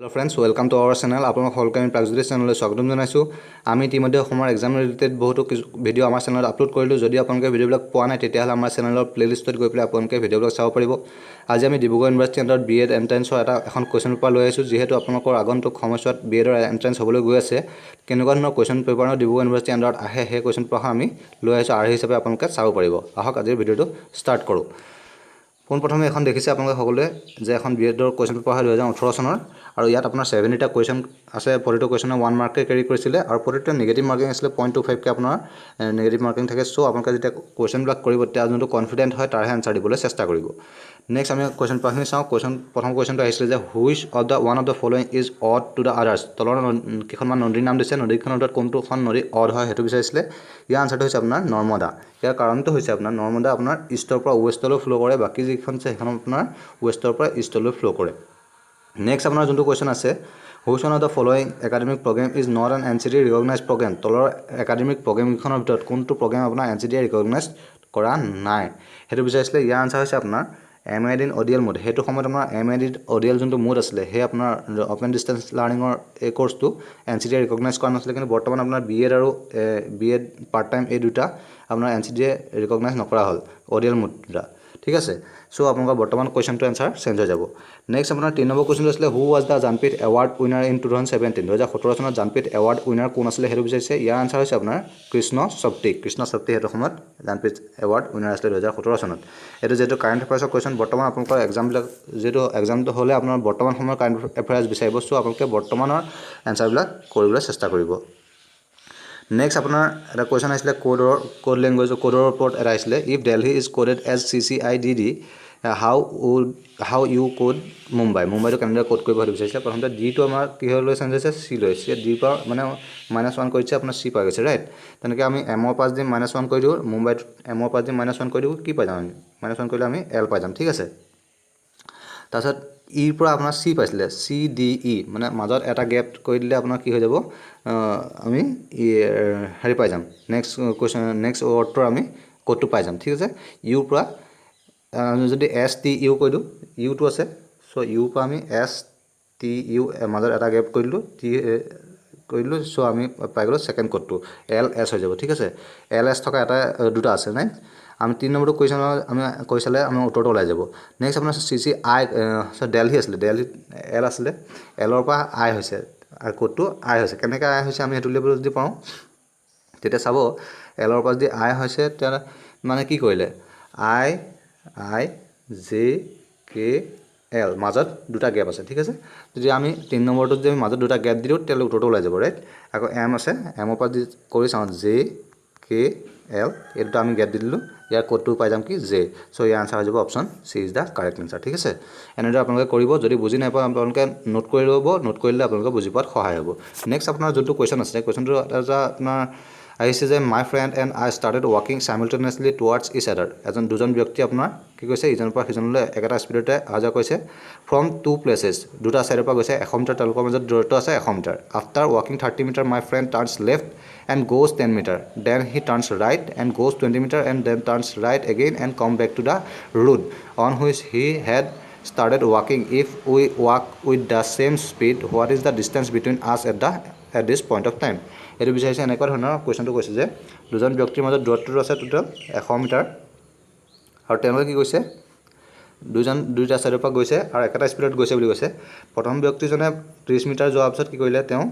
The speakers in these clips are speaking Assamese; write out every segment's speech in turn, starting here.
Hello friends welcome to our channel आपलोक সকলোকে আমি প্ৰাগজ্যোতিষ চেনেললৈ স্বাগতম জনাইছোঁ আমি ইতিমধ্যে অসমৰ এক্সাম ৰিলেটেড বহুতো ভিডিঅ' আমাৰ চেনেলত আপলোড কৰিলোঁ যদি আপোনালোকে ভিডিঅ'বিলাক পোৱা নাই তেতিয়াহ'লে আমাৰ চেনেলৰ প্লেলিষ্টত গৈ পেলাই আপোনালোকে ভিডিঅ'বিলাক চাব পাৰিব আজি আমি ডিব্ৰুগড় ইউনিভাৰ্চিটি আণ্ডাৰত বি এড এণ্ট্ৰেন্সৰ এখন কুৱেশ্যন পেপাৰ লৈ আহিছোঁ যিহেতু আপোনালোকৰ আগন্তুক সময়ছোৱাত বি এডৰ এণ্ট্ৰেন্স হ'বলৈ গৈ আছে কেনেকুৱা ধৰণৰ কুৱেশ্যন পেপাৰ ডিব্ৰুগড় ইউনিভাৰ্চিটি আণ্ডাৰত আহে সেই কুৱেশ্যন পেপাৰ আমি লৈ আহিছোঁ আৰ্হি হিচাপে আপোনালোকে চাব পাৰিব আহক আজিৰ ভিডিঅ'টো ষ্টাৰ্ট কৰোঁ পোনপ্ৰথমে এখন দেখিছে আপোনালোকে সকলোৱে যে এখন বি এডৰ কুৱেশ্যন পেপাৰ হয় 2018 চনৰ আৰু ইয়াত আপোনাৰ 70টা কুৱেশ্যন আছে প্ৰতিটো কুৱেশ্যনে 1 মাৰ্ককে কেৰি কৰিছিলে আৰু প্ৰতিটো নিগেটিভ মাৰ্কিং আছিলে 0.25 কে আপোনাৰ নিগেটিভ মাৰ্কিং থাকে সো আপোনালোকে যেতিয়া কুৱেশ্যনবিলাক কৰিব তেতিয়া যোনটো কনফিডেন্ট হয় তাৰহে আনসাৰ দিবলৈ চেষ্টা কৰিব নেক্সট আমি কুৱেশ্যন পেপাৰখিনি চাওঁ প্ৰথম কুৱেশ্যনটো আহিছিলে যে which of the one of the following is odd to the others তলৰ কেইখনমান নদীৰ নাম দিছে নদীখনৰ ভিতৰত কোনটোখন নদী অড হয় সেইটো বিচাৰিছিলে ইয়াৰ আনসাৰটো হৈছে আপোনাৰ নৰ্মদা ইয়াৰ কাৰণটো হৈছে আপোনাৰ নৰ্মদা আপোনাৰ ইষ্টৰ পৰা ৱেষ্টলৈ ফ্ল' কৰে বাকি যিখন আছে সেইখন আপোনাৰ ৱেষ্টৰ পৰা ইষ্টলৈ ফ্ল' কৰে নেক্সট আপোনাৰ যোনটো কুৱেশ্যন আছে which one of the following academic programme is not an NCT recognised programme তলৰ একাডেমিক প্ৰগ্ৰেমকেইখনৰ ভিতৰত কোনটো প্ৰগ্ৰেম আপোনাৰ NCT ৰিকগনাইজ কৰা নাই সেইটো বিচাৰিছিলে ইয়াৰ আনসাৰ হৈছে আপোনাৰ MID ইন ODL মোড সেইটো সময়ত আপোনাৰ MID ODL যোনটো মোড আছিলে সেই আপোনাৰ অপেন ডিষ্টেন্স লাৰ্ণিঙৰ এই কোৰ্সটো NCT ৰিকগনাইজ কৰা নাছিলে কিন্তু বৰ্তমান আপোনাৰ BEd আৰু BEd পাৰ্ট টাইম এই দুটা আপোনাৰ NCT ৰিকগনাইজ নকৰা হ'ল ODL মোড দুটা ঠিক আছে সো আপোনালোকৰ বৰ্তমান কুৱেশ্যনটো আনসাৰ চেঞ্জ হৈ যাব নেক্সট আপোনাৰ 3 নম্বৰ কুৱেশ্যনটো আছিলে who was the Jnanpith award winner in 2017 2017 চনত জানপীঠ এৱাৰ্ড উইনাৰ কোন আছিলে সেইটো বিচাৰিছে ইয়াৰ আনসাৰ হৈছে আপোনাৰ কৃষ্ণ শক্তি সেইটো সময়ত জানপীঠ এৱাৰ্ড উইনাৰ আছিলে 2017 চনত এটো যেটো কাৰেন্ট এফেয়াৰ্ছৰ কুৱেশ্যন বৰ্তমান আপোনালোকৰ এক্সামবিলাক যেটো এক্সামটো হ'লে আপোনাৰ বৰ্তমান সময়ৰ কাৰেন্ট এফেয়াৰ্ছ বিচাৰিব সো আপোনালোকে বৰ্তমানৰ আনসাৰবিলাক কৰিবলৈ চেষ্টা কৰিব নেক্সট আপোনাৰ এটা কুৱেশ্যন আহিছিলে কোড লেংগুৱেজৰ কোডৰ ওপৰত এটা আহিছিলে if Delhi is coded as CCIDD how you code মুম্বাইটো কেনেদৰে কোড কৰিব সেইটো বিচাৰিছে প্ৰথমতে ডিটো আমাৰ কিহলৈ চেঞ্জ হৈছে চি লৈ চি ডিৰ পৰা মানে -1 কৰিছে আপোনাৰ চি পাই গৈছে ৰাইট তেনেকৈ আমি এমৰ পাছ দি -1 কৰি দিওঁ মুম্বাইত এমৰ পাছ দি -1 কৰি দিওঁ কি পাই যাম আমি -1 কৰিলে আমি এল পাই যাম ঠিক আছে তাৰপিছত ইৰ পৰা আপোনাৰ চি পাইছিলে CDE মানে মাজত এটা গেপ কৰি দিলে আপোনাৰ কি হৈ যাব আমি হেৰি পাই যাম নেক্সট কুৱেশ্যন নেক্সট ৱৰ্ডটোৰ আমি কোডটো পাই যাম ঠিক আছে ইউৰ পৰা যদি STU কৈ দিওঁ ইউটো আছে সো ইউৰ পৰা আমি STU মাজত এটা গেপ কৰি দিলোঁ কৰি দিলোঁ সো আমি পাই গ'লোঁ সেকেন্ড কোডটো LS হৈ যাব ঠিক আছে LS থকা এটা দুটা আছে নাই আমি 3 নম্বৰটো কুৱেশ্যন আমি কৈছালে আমি উত্তৰটো ওলাই যাব নেক্সট আপোনাৰ CCI দিল্লী আছিলে দিল্লী L আছিলে Lৰ পৰা I হৈছে আৰু কোডটো I হৈছে কেনেকৈ I হৈছে আমি হেতু লেভেল যদি পাওঁ তেতিয়া চাব Lৰ পৰা যদি I হৈছে তেতিয়া মানে কি কৰিলে IJKL মাজত দুটা গ্যাপ আছে ঠিক আছে যদি আমি 3 নম্বৰটো যদি মাজত দুটা গ্যাপ দিও তেলে উত্তৰটো ওলাই যাব ৰাইট আকৌ M আছে M ৰ পৰা যদি কৰি চাওঁ JKL এই দুটা আমি গ্যাপ দি দিলো ইয়াৰ কোডটো পাই যাম কি J সো ইয়াৰ আনসাৰ হৈ যাব option C is the correct answer ঠিক আছে এনেদৰে আপোনালোকে কৰিব যদি বুজি নাপায় আপোনালোকে নোট কৰি ল'ব নোট কৰিলে আপোনালোকে বুজি পোৱাত সহায় হ'ব নেক্সট আপোনাৰ যোনটো কুৱেশ্যন আছে কুৱেশ্যনটো এটা আপোনাৰ আহিছে যে my friend and I started ৱাকিং সাইমultaneously টুৱাৰ্ডছ ইচ আদাৰ দুজন ব্যক্তি আপোনাৰ কি কৈছে ইজনৰ পৰা সিজনলৈ একেটা স্পীডতে আহা কৈছে ফ্ৰম টু প্লেसेस দুটা সাইডৰ পৰা গৈছে 100 মিটাৰ তেওঁলোকৰ মাজত দূৰত্ব আছে 100 মিটাৰ আফটাৰ ৱাকিং 30 metre my friend turns left and goes 10 metre then he turns right and goes 20 metre and then turns right again and came back to the road on which he had started walking if we walk with the same speed what is the distance between us at this point of time এটো বিচাৰিছে এনেকুৱা ধৰণৰ কুৱেশ্যনটো কৈছে যে দুজন ব্যক্তিৰ মাজত দূৰত্বটো আছে টোটাল 100 মিটাৰ আৰু তেওঁলোকে কি কৈছে দুইটা সাইডৰ পৰা গৈছে আৰু একেটা স্পীডত গৈছে বুলি কৈছে প্ৰথম ব্যক্তিজনে 30 মিটাৰ যোৱাৰ পিছত কি কৰিলে তেওঁ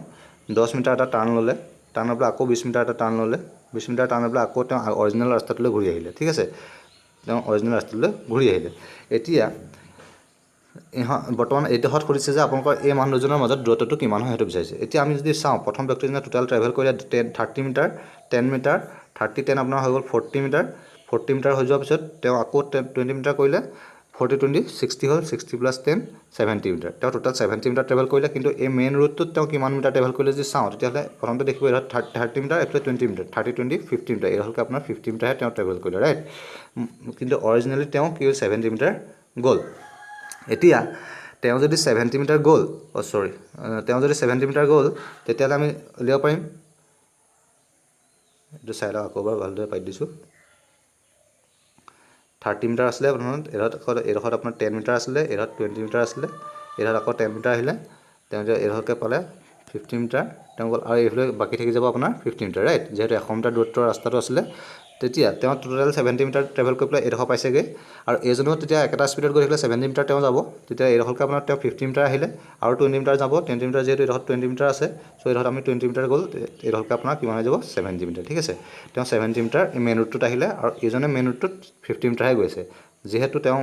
10 মিটাৰ এটা টাৰ্ণ ল'লে টাৰ্ণৰ পৰা আকৌ 20 মিটাৰ এটা টাৰ্ণ ল'লে 20 মিটাৰ টাৰ্ণৰ পৰা আকৌ তেওঁ অৰিজিনেল ৰাস্তাটোলৈ ঘূৰি আহিলে ঠিক আছে তেওঁ অৰিজিনেল ৰাস্তাটোলৈ ঘূৰি আহিলে এতিয়া বৰ্তমান এইটোহত কৰিছে যে আপোনালোকৰ এই মানুহ দুজনৰ মাজত দূৰত্বটো কিমান হয় সেইটো বিচাৰিছে এতিয়া আমি যদি চাওঁ প্ৰথম ব্যক্তিজনে টোটাল ট্ৰেভেল কৰিলে 30 মিটাৰ 10 মিটাৰ 30 10 আপোনাৰ হৈ গ'ল 40 মিটাৰ 40 মিটাৰ হৈ যোৱাৰ পিছত তেওঁ আকৌ 20 মিটাৰ কৰিলে 40 20 60 হ'ল 60 + 10 70 মিটাৰ তেওঁ টোটাল 70 মিটাৰ ট্ৰেভেল কৰিলে কিন্তু এই মেইন ৰুটটোত তেওঁ কিমান মিটাৰ ট্ৰেভেল কৰিলে যদি চাওঁ তেতিয়াহ'লে প্ৰথমতে দেখিব ইয়াত 30 মিটাৰ এফালে 20 মিটাৰ 30 20 50 মিটাৰ এই হ'লকে আপোনাৰ 50 মিটাৰহে তেওঁ ট্ৰেভেল কৰিলে ৰাইট কিন্তু অৰিজিনেলি তেওঁ কি 70 মিটাৰ গ'ল এতিয়া তেওঁ যদি 70 মিটাৰ গ'ল তেওঁ যদি 70 মিটাৰ গ'ল তেতিয়াহ'লে আমি উলিয়াব পাৰিম এইটো চাই লওক আকৌবাৰ ভালদৰে পাই দিছোঁ 30 মিটাৰ আছিলে প্ৰথমত এডোখৰত আপোনাৰ 10 মিটাৰ আছিলে এডোখৰত 20 মিটাৰ আছিলে এডোখৰত আকৌ 10 মিটাৰ আহিলে তেওঁ এইডোখৰকৈ পালে 50 মিটাৰ তেওঁ গ'ল আৰু এইফালে বাকী থাকি যাব আপোনাৰ 50 মিটাৰ ৰাইট যেহেতু 100 মিটাৰ দূৰত্বৰ ৰাস্তাটো আছিলে তেতিয়া তেওঁ টোটেল 70 মিটাৰ ট্ৰেভেল কৰি পেলাই এইডোখৰ পাইছেগৈ আৰু এইজনেও তেতিয়া একেটা স্পীডত গৈ থাকিলে 70 মিটাৰ তেওঁ যাব তেতিয়া এইডোখৰকৈ আপোনাৰ তেওঁ 50 মিটাৰ আহিলে আৰু 20 মিটাৰ যাব 20 মিটাৰ যিহেতু এইডোখৰত 20 মিটাৰ আছে চ' এইডোখৰত আমি 20 মিটাৰ গ'ল এইডোখৰকৈ আপোনাৰ কিমান হৈ যাব 70 মিটাৰ ঠিক আছে তেওঁ 70 মিটাৰ মেইন ৰোডটোত আহিলে আৰু এইজনে মেইন ৰোডটোত 50 মিটাৰহে গৈছে যেহেতু তেওঁ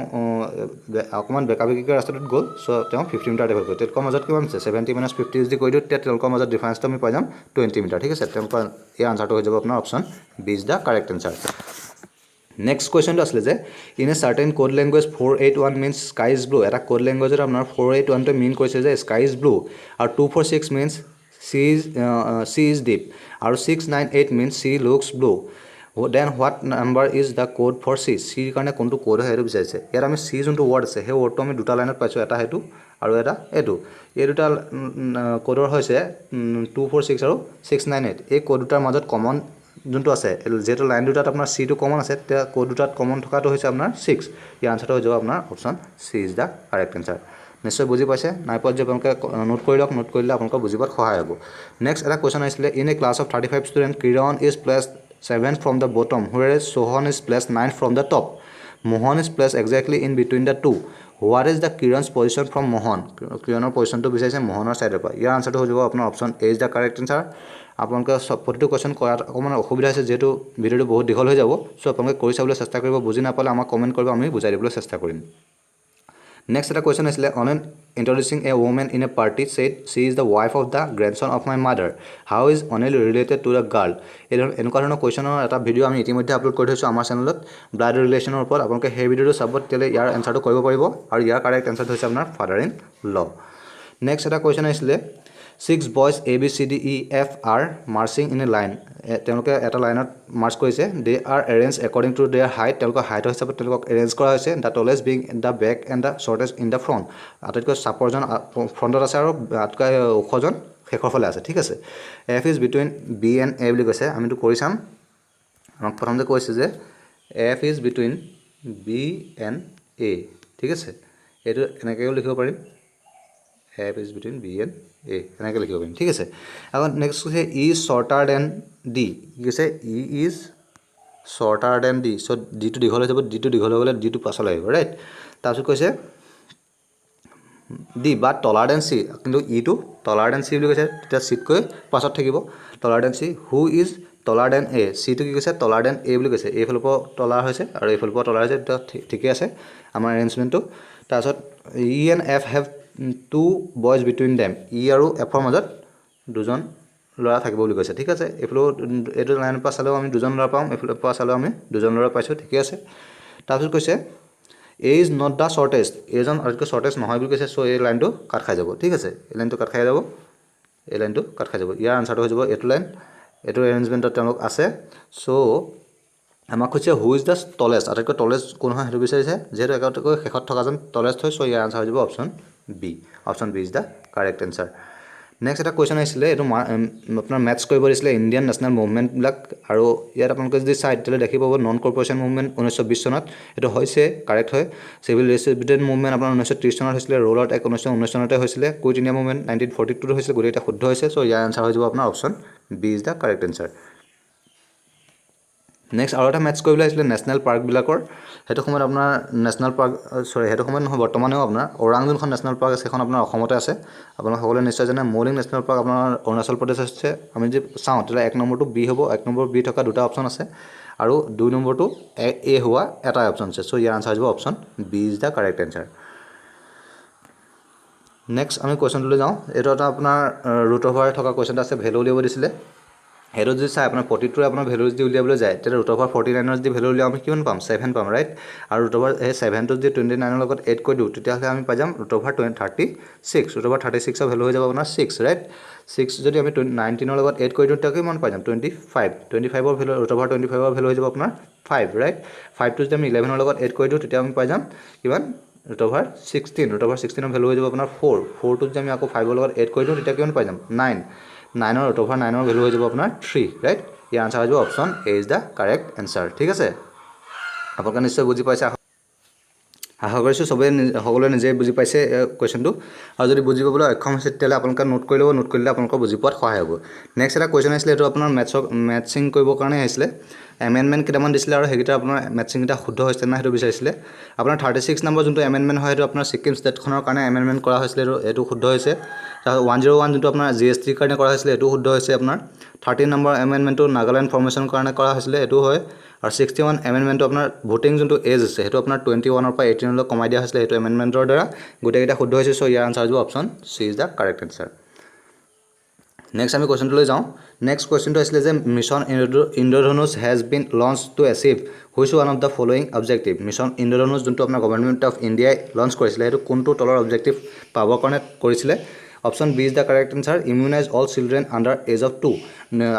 অকণমান বেকাবেকিকৈ ৰাস্তাটোত গ'ল চ' তেওঁ 50 মিটাৰ ট্ৰেভেল কৰিলে তেওঁলোকৰ মাজত কিমান আছে 70 - 50 যদি কৰি দিওঁ তেতিয়া তেওঁলোকৰ মাজত ডিফাৰেঞ্চটো আমি পাই যাম 20 মিটাৰ ঠিক আছে তেওঁলোকৰ এই আনচাৰটো হৈ যাব আপোনাৰ option B is the correct answer next কুৱেশ্যনটো আছিলে যে in a certain code language 481 means sky is blue এটা কোড লেংগুৱেজত আপোনাৰ 481টোৱে মিন কৰিছে যে স্কাই ইজ ব্লু আৰু 246 মিনছ চি ইজ ডিপ আৰু 698 means sea looks blue then what number is the code for sea চিৰ কাৰণে কোনটো কোড হয় সেইটো বিচাৰিছে ইয়াত আমি চি যোনটো ৱৰ্ড আছে সেই ৱৰ্ডটো আমি দুটা লাইনত পাইছোঁ এটা সেইটো আৰু এটা এইটো এই দুটা কোডৰ হৈছে 246 আৰু 698 এই কোড দুটাৰ মাজত কমন যোনটো আছে যেহেতু লাইন দুটাত আপোনাৰ চিটো কমন আছে তেতিয়া কোড দুটাত কমন থকাটো হৈছে আপোনাৰ 6 ইয়াৰ আনচাৰটো হৈ যাব আপোনাৰ option C is the correct answer নিশ্চয় বুজি পাইছে নাই পোৱা যদি আপোনালোকে নোট কৰি লওক নোট কৰিলে আপোনালোকৰ বুজিব সহায় হ'ব নেক্সট এটা কুৱেশ্যন আহিছিলে in a class of 35 student Kiran is placed 7 from the bottom whereas Sohan is placed 9 from the top Mohan is placed exactly in between the two what is the Kiran's position from Mohan Kiranor position to বিচাৰিছে মোহনৰ সাইডৰ পৰা ইয়াৰ আনসাৰটো হৈ যাব আপোনাৰ option A is the correct answer আপোনালোকে প্ৰতিটো কোৱেশ্যন কৰাত অকণমান অসুবিধা আছে যেহেতু ভিডিঅ'টো বহুত দীঘল হৈ যাব চ' আপোনালোকে কৰি চাবলৈ চেষ্টা কৰিব বুজি নাপালে আমাক কমেণ্ট কৰিব আমি বুজাই দিবলৈ চেষ্টা কৰিম নেক্সট এটা কুৱেশ্যন আছিলে on an introducing a woman in a party said she is the wife of the grandson of my mother how is Anil related to the girl এনেকুৱা ধৰণৰ কুৱেশ্যনৰ এটা ভিডিঅ' আমি ইতিমধ্যে আপলোড কৰি থৈছোঁ আমাৰ চেনেলত ব্লাড ৰিলেশ্যনৰ ওপৰত আপোনালোকে সেই ভিডিঅ'টো চাব তেতিয়াহ'লে ইয়াৰ এনচাৰটো কৰিব পাৰিব আৰু ইয়াৰ কাৰেক্ট এনচাৰটো হৈছে আপোনাৰ ফাদাৰ ইন ল নেক্সট এটা কুৱেশ্যন আহিছিলে 6 boys A B C D E F are marching in a line তেওঁলোকে এটা লাইনত মাৰ্চ কৰিছে they are arrange according to their height তেওঁলোকৰ হাইটৰ হিচাপত তেওঁলোকক এৰেঞ্জ কৰা হৈছে the tallest being in the back and the shortest in the front আটাইতকৈ চাপৰজন ফ্ৰণ্টত আছে আৰু আটাইতকৈ ওখজন শেষৰ ফালে আছে ঠিক আছে F is between B and A বুলি কৈছে আমিতো কৰি চাম আমাক প্ৰথমতে কৈছে যে F is between B and A ঠিক আছে এইটো এনেকৈও লিখিব পাৰিম F is between B and A এনেকৈ লিখিব পাৰিম ঠিক আছে আকৌ নেক্সট কৈছে E is shorter than D কি কৈছে E is shorter than D so' ডিটো দীঘল হৈ যাব ডিটো দীঘল হৈ গ'লে ডিটো পাছলৈ আহিব ৰাইট তাৰপিছত কৈছে ডি বা তলাৰ দেন চি কিন্তু ইটো তলাৰ দেন চি বুলি কৈছে তেতিয়া চিতকৈ পাছত থাকিব taller than C who is taller than A চিটো কি কৈছে তলাৰ দেন এ বুলি কৈছে এইফালৰ পৰা তলাৰ হৈছে আৰু এইফালৰ পৰা তলাৰ হৈছে তেতিয়া ঠিকে আছে আমাৰ এৰেঞ্জমেণ্টটো তাৰপিছত E and F have 2 boys between them ই আৰু এফৰ মাজত দুজন ল'ৰা থাকিব বুলি কৈছে ঠিক আছে এইফালেও এইটো লাইনৰ পৰা চালেও আমি দুজন ল'ৰা পাম এইফালৰ পৰা চালেও আমি দুজন ল'ৰা পাইছোঁ ঠিকে আছে তাৰপিছত কৈছে এ ইজ নট দ্য শ্বৰ্টেষ্ট এইজন আটাইতকৈ শ্বৰ্টেষ্ট নহয় বুলি কৈছে চ' এই লাইনটো কাট খাই যাব ঠিক আছে এই লাইনটো কাট খাই যাব এই লাইনটো কাট খাই যাব ইয়াৰ আনচাৰটো হৈ যাব এইটো লাইন এইটো এৰেঞ্জমেণ্টত তেওঁলোক আছে চ' আমাক কৈছে হু ইজ দ্য টলেষ্ট আটাইতকৈ টলেষ্ট কোন হয় সেইটো বিচাৰিছে যিহেতু একেতকৈ শেষত থকাজন টলেষ্ট হয় চ' ইয়াৰ আনচাৰ হৈ যাব option B is the correct answer next এটা কুৱেশ্যন আহিছিলে এইটো আপোনাৰ মেথছ কৰিব দিছিলে ইণ্ডিয়ান নেশ্যনেল মুভমেণ্টবিলাক আৰু ইয়াত আপোনালোকে যদি চাই তেতিয়াহ'লে দেখি পাব নন কৰ্প'ৰেশ্যন মুভমেণ্ট 1920 চনত এইটো হৈছে কাৰেক্ট হয় চিভিল ডিছঅবিডিয়েণ্ট মুভমেণ্ট আপোনাৰ 1930 চনত হৈছিলে ৰোল আউট এক্ট 1919 চনতে হৈছিলে কুইট ইণ্ডিয়া মুভমেণ্ট 1942 হৈছিলে গোটেইকেইটা শুদ্ধ হৈছে চ' ইয়াৰ আনচাৰ হৈ যাব আপোনাৰ option B is the correct answer next আৰু এটা মেথছ কৰিবলৈ আহিছিলে নেশ্যনেল পাৰ্কবিলাকৰ সেইটো সময়ত আপোনাৰ নেশ্যনেল পাৰ্ক সেইটো সময়ত নহয় বৰ্তমানেও আপোনাৰ ওৰাং যোনখন নেশ্যনেল পাৰ্ক আছে সেইখন আপোনাৰ অসমতে আছে আপোনালোক সকলোৱে নিশ্চয় জানে মৌলিং নেশ্যনেল পাৰ্ক আপোনাৰ অৰুণাচল প্ৰদেশ আছে আমি যদি চাওঁ তেতিয়া 1 নম্বৰটো বি হ'ব 1 নম্বৰ বি থকা দুটা অপশ্যন আছে আৰু 2 নম্বৰটো এ হোৱা এটা অপশ্যন আছে চ' ইয়াৰ আনচাৰ হৈ যাব option B is the correct answer next আমি কুৱেশ্যনটোলৈ যাওঁ এইটো এটা আপোনাৰ ৰুট অভাৰ থকা কুৱেশ্যন এটা আছে ভেলু উলিয়াব দিছিলে সেইটো যদি চাই আপোনাৰ প্ৰতিটোৰে আপোনাৰ ভেলু যদি উলিয়াবলৈ যায় তেতিয়া ৰুট অভাৰ 49ৰ যদি ভেলু উলিয়াওঁ আমি কিমান পাম 7 পাম ৰাইট আৰু ৰুট অভাৰ সেই 7টো যদি 29ৰ লগত এড কৰি দিওঁ তেতিয়াহ'লে আমি পাই যাম ৰুট অভাৰ 36 ৰুট অভাৰ 36ৰ ভেলু হৈ যাব আপোনাৰ 6 ৰাইট 6 যদি আমি 19ৰ লগত এড কৰি দিওঁ তেতিয়া কিমান পাই যাম 25ৰ ভেলু ৰুট অভাৰ 25ৰ ভেলু হৈ যাব আপোনাৰ 5 ৰাইট 5টো যদি আমি 11ৰ লগত এড কৰি দিওঁ তেতিয়া আমি পাই যাম কিমান ৰুট অভাৰ 16ৰ ভেলু হৈ যাব আপোনাৰ 4টো যদি আমি আকৌ 5ৰ লগত এড কৰি দিওঁ তেতিয়া কিমান পাই যাম 9ৰ ৰুট অভাৰ 9ৰ ভেলু হৈ যাব আপোনাৰ 3 ৰাইট ইয়াৰ আনচাৰ হৈ যাব option A is the correct answer ঠিক আছে আপোনালোকে নিশ্চয় বুজি পাইছে আশা কৰিছোঁ সকলোৱে নিজে বুজি পাইছে কুৱেশ্যনটো আৰু যদি বুজি পাবলৈ অক্ষম হৈছে তেতিয়াহ'লে আপোনালোকে নোট কৰি ল'ব নোট কৰিলে আপোনালোকৰ বুজি পোৱাত সহায় হ'ব নেক্সট এটা কুৱেশ্যন আহিছিলে এইটো আপোনাৰ মেথছিং কৰিবৰ কাৰণে আহিছিলে এমেণ্ডমেণ্ট কেইটামান দিছিলে আৰু সেইকেইটা আপোনাৰ মেথছিংকেইটা শুদ্ধ হৈছে নাই সেইটো বিচাৰিছিলে আপোনাৰ 36 নম্বৰ যোনটো এমেণ্ডমেণ্ট হয় সেইটো আপোনাৰ ছিকিম ষ্টেটখনৰ কাৰণে এমেণ্ডমেণ্ট কৰা হৈছিলে এইটো শুদ্ধ হৈছে তাৰপিছত 101 যোনটো আপোনাৰ GSTৰ কাৰণে কৰা হৈছিলে এইটো শুদ্ধ হৈছে আপোনাৰ 13 নম্বৰ এমেণ্ডমেণ্টটো নাগালেণ্ড ফৰ্মেশ্যনৰ কাৰণে কৰা হৈছিলে এইটো হয় আৰু 61 এমেণ্ডমেণ্টটো আপোনাৰ ভোটিং যোনটো এজ আছে সেইটো আপোনাৰ 21 পৰা 18 লৈ কমাই দিয়া হৈছিলে সেইটো এমেণ্ডমেণ্টৰ দ্বাৰা গোটেইকেইটা শুদ্ধ হৈছে চ' ইয়াৰ আনচাৰ হ'ব option C is the correct answer next আমি কুৱেশ্যনটোলৈ যাওঁ নেক্সট কুৱেশ্যনটো আছিলে যে mission Indradhanush has been launch to achieve which one of the following objective mission Indradhanush যোনটো আপোনাৰ গভৰ্ণমেণ্ট অফ ইণ্ডিয়াই লঞ্চ কৰিছিলে সেইটো কোনটো তলৰ অবজেক্টিভ পাবৰ কাৰণে কৰিছিলে option B is the correct answer immunize all children under age of 2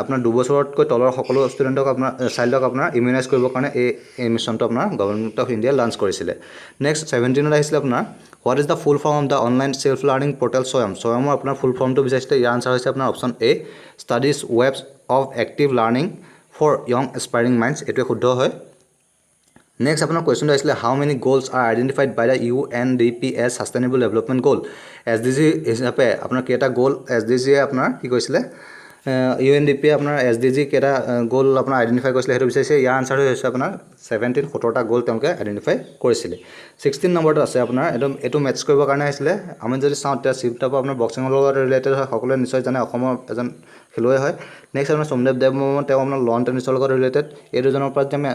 আপোনাৰ 2 বছৰতকৈ তলৰ সকলো ষ্টুডেণ্টক আপোনাৰ চাইল্ডক আপোনাৰ ইমিউনাইজ কৰিবৰ কাৰণে এই মিছনটো আপোনাৰ গভৰ্ণমেণ্ট অফ ইণ্ডিয়াই লঞ্চ কৰিছিলে নেক্সট 17ত আহিছিলে আপোনাৰ what is the full form of the online self learning portal স্বয়মৰ আপোনাৰ ফুল ফৰ্মটো বিচাৰিছিলে ইয়াৰ আনচাৰ হৈছে আপোনাৰ option A studies webs of active learning for young aspiring minds এইটোৱে শুদ্ধ হয় নেক্সট আপোনাৰ কুৱেশ্যনটো আহিছিলে how many goals are identified by the UNDP as sustainable development goal SDG হিচাপে আপোনাৰ কেইটা গ'ল SDGয়ে আপোনাৰ কি কৈছিলে UNDP আপোনাৰ SDG কেইটা গ'ল আপোনাৰ আইডেণ্টিফাই কৰিছিলে সেইটো বিচাৰিছে ইয়াৰ আনচাৰ হৈছে আপোনাৰ 17টা গ'ল তেওঁলোকে আইডেণ্টিফাই কৰিছিলে 16 নম্বৰটো আছে আপোনাৰ এইটো মেটচ কৰিবৰ কাৰণে আহিছিলে আমি যদি চাওঁ তেতিয়া চিফটাপ আপোনাৰ বক্সিঙৰ লগত ৰিলেটেড হয় সকলোৱে নিশ্চয় জানে অসমৰ এজন খেলুৱৈ হয় নেক্সট আপোনাৰ সোমদেৱ দেৱবৰ্মন তেওঁ আপোনাৰ লন টেনিছৰ লগত ৰিলেটেড এই দুজনৰ পৰা যদি আমি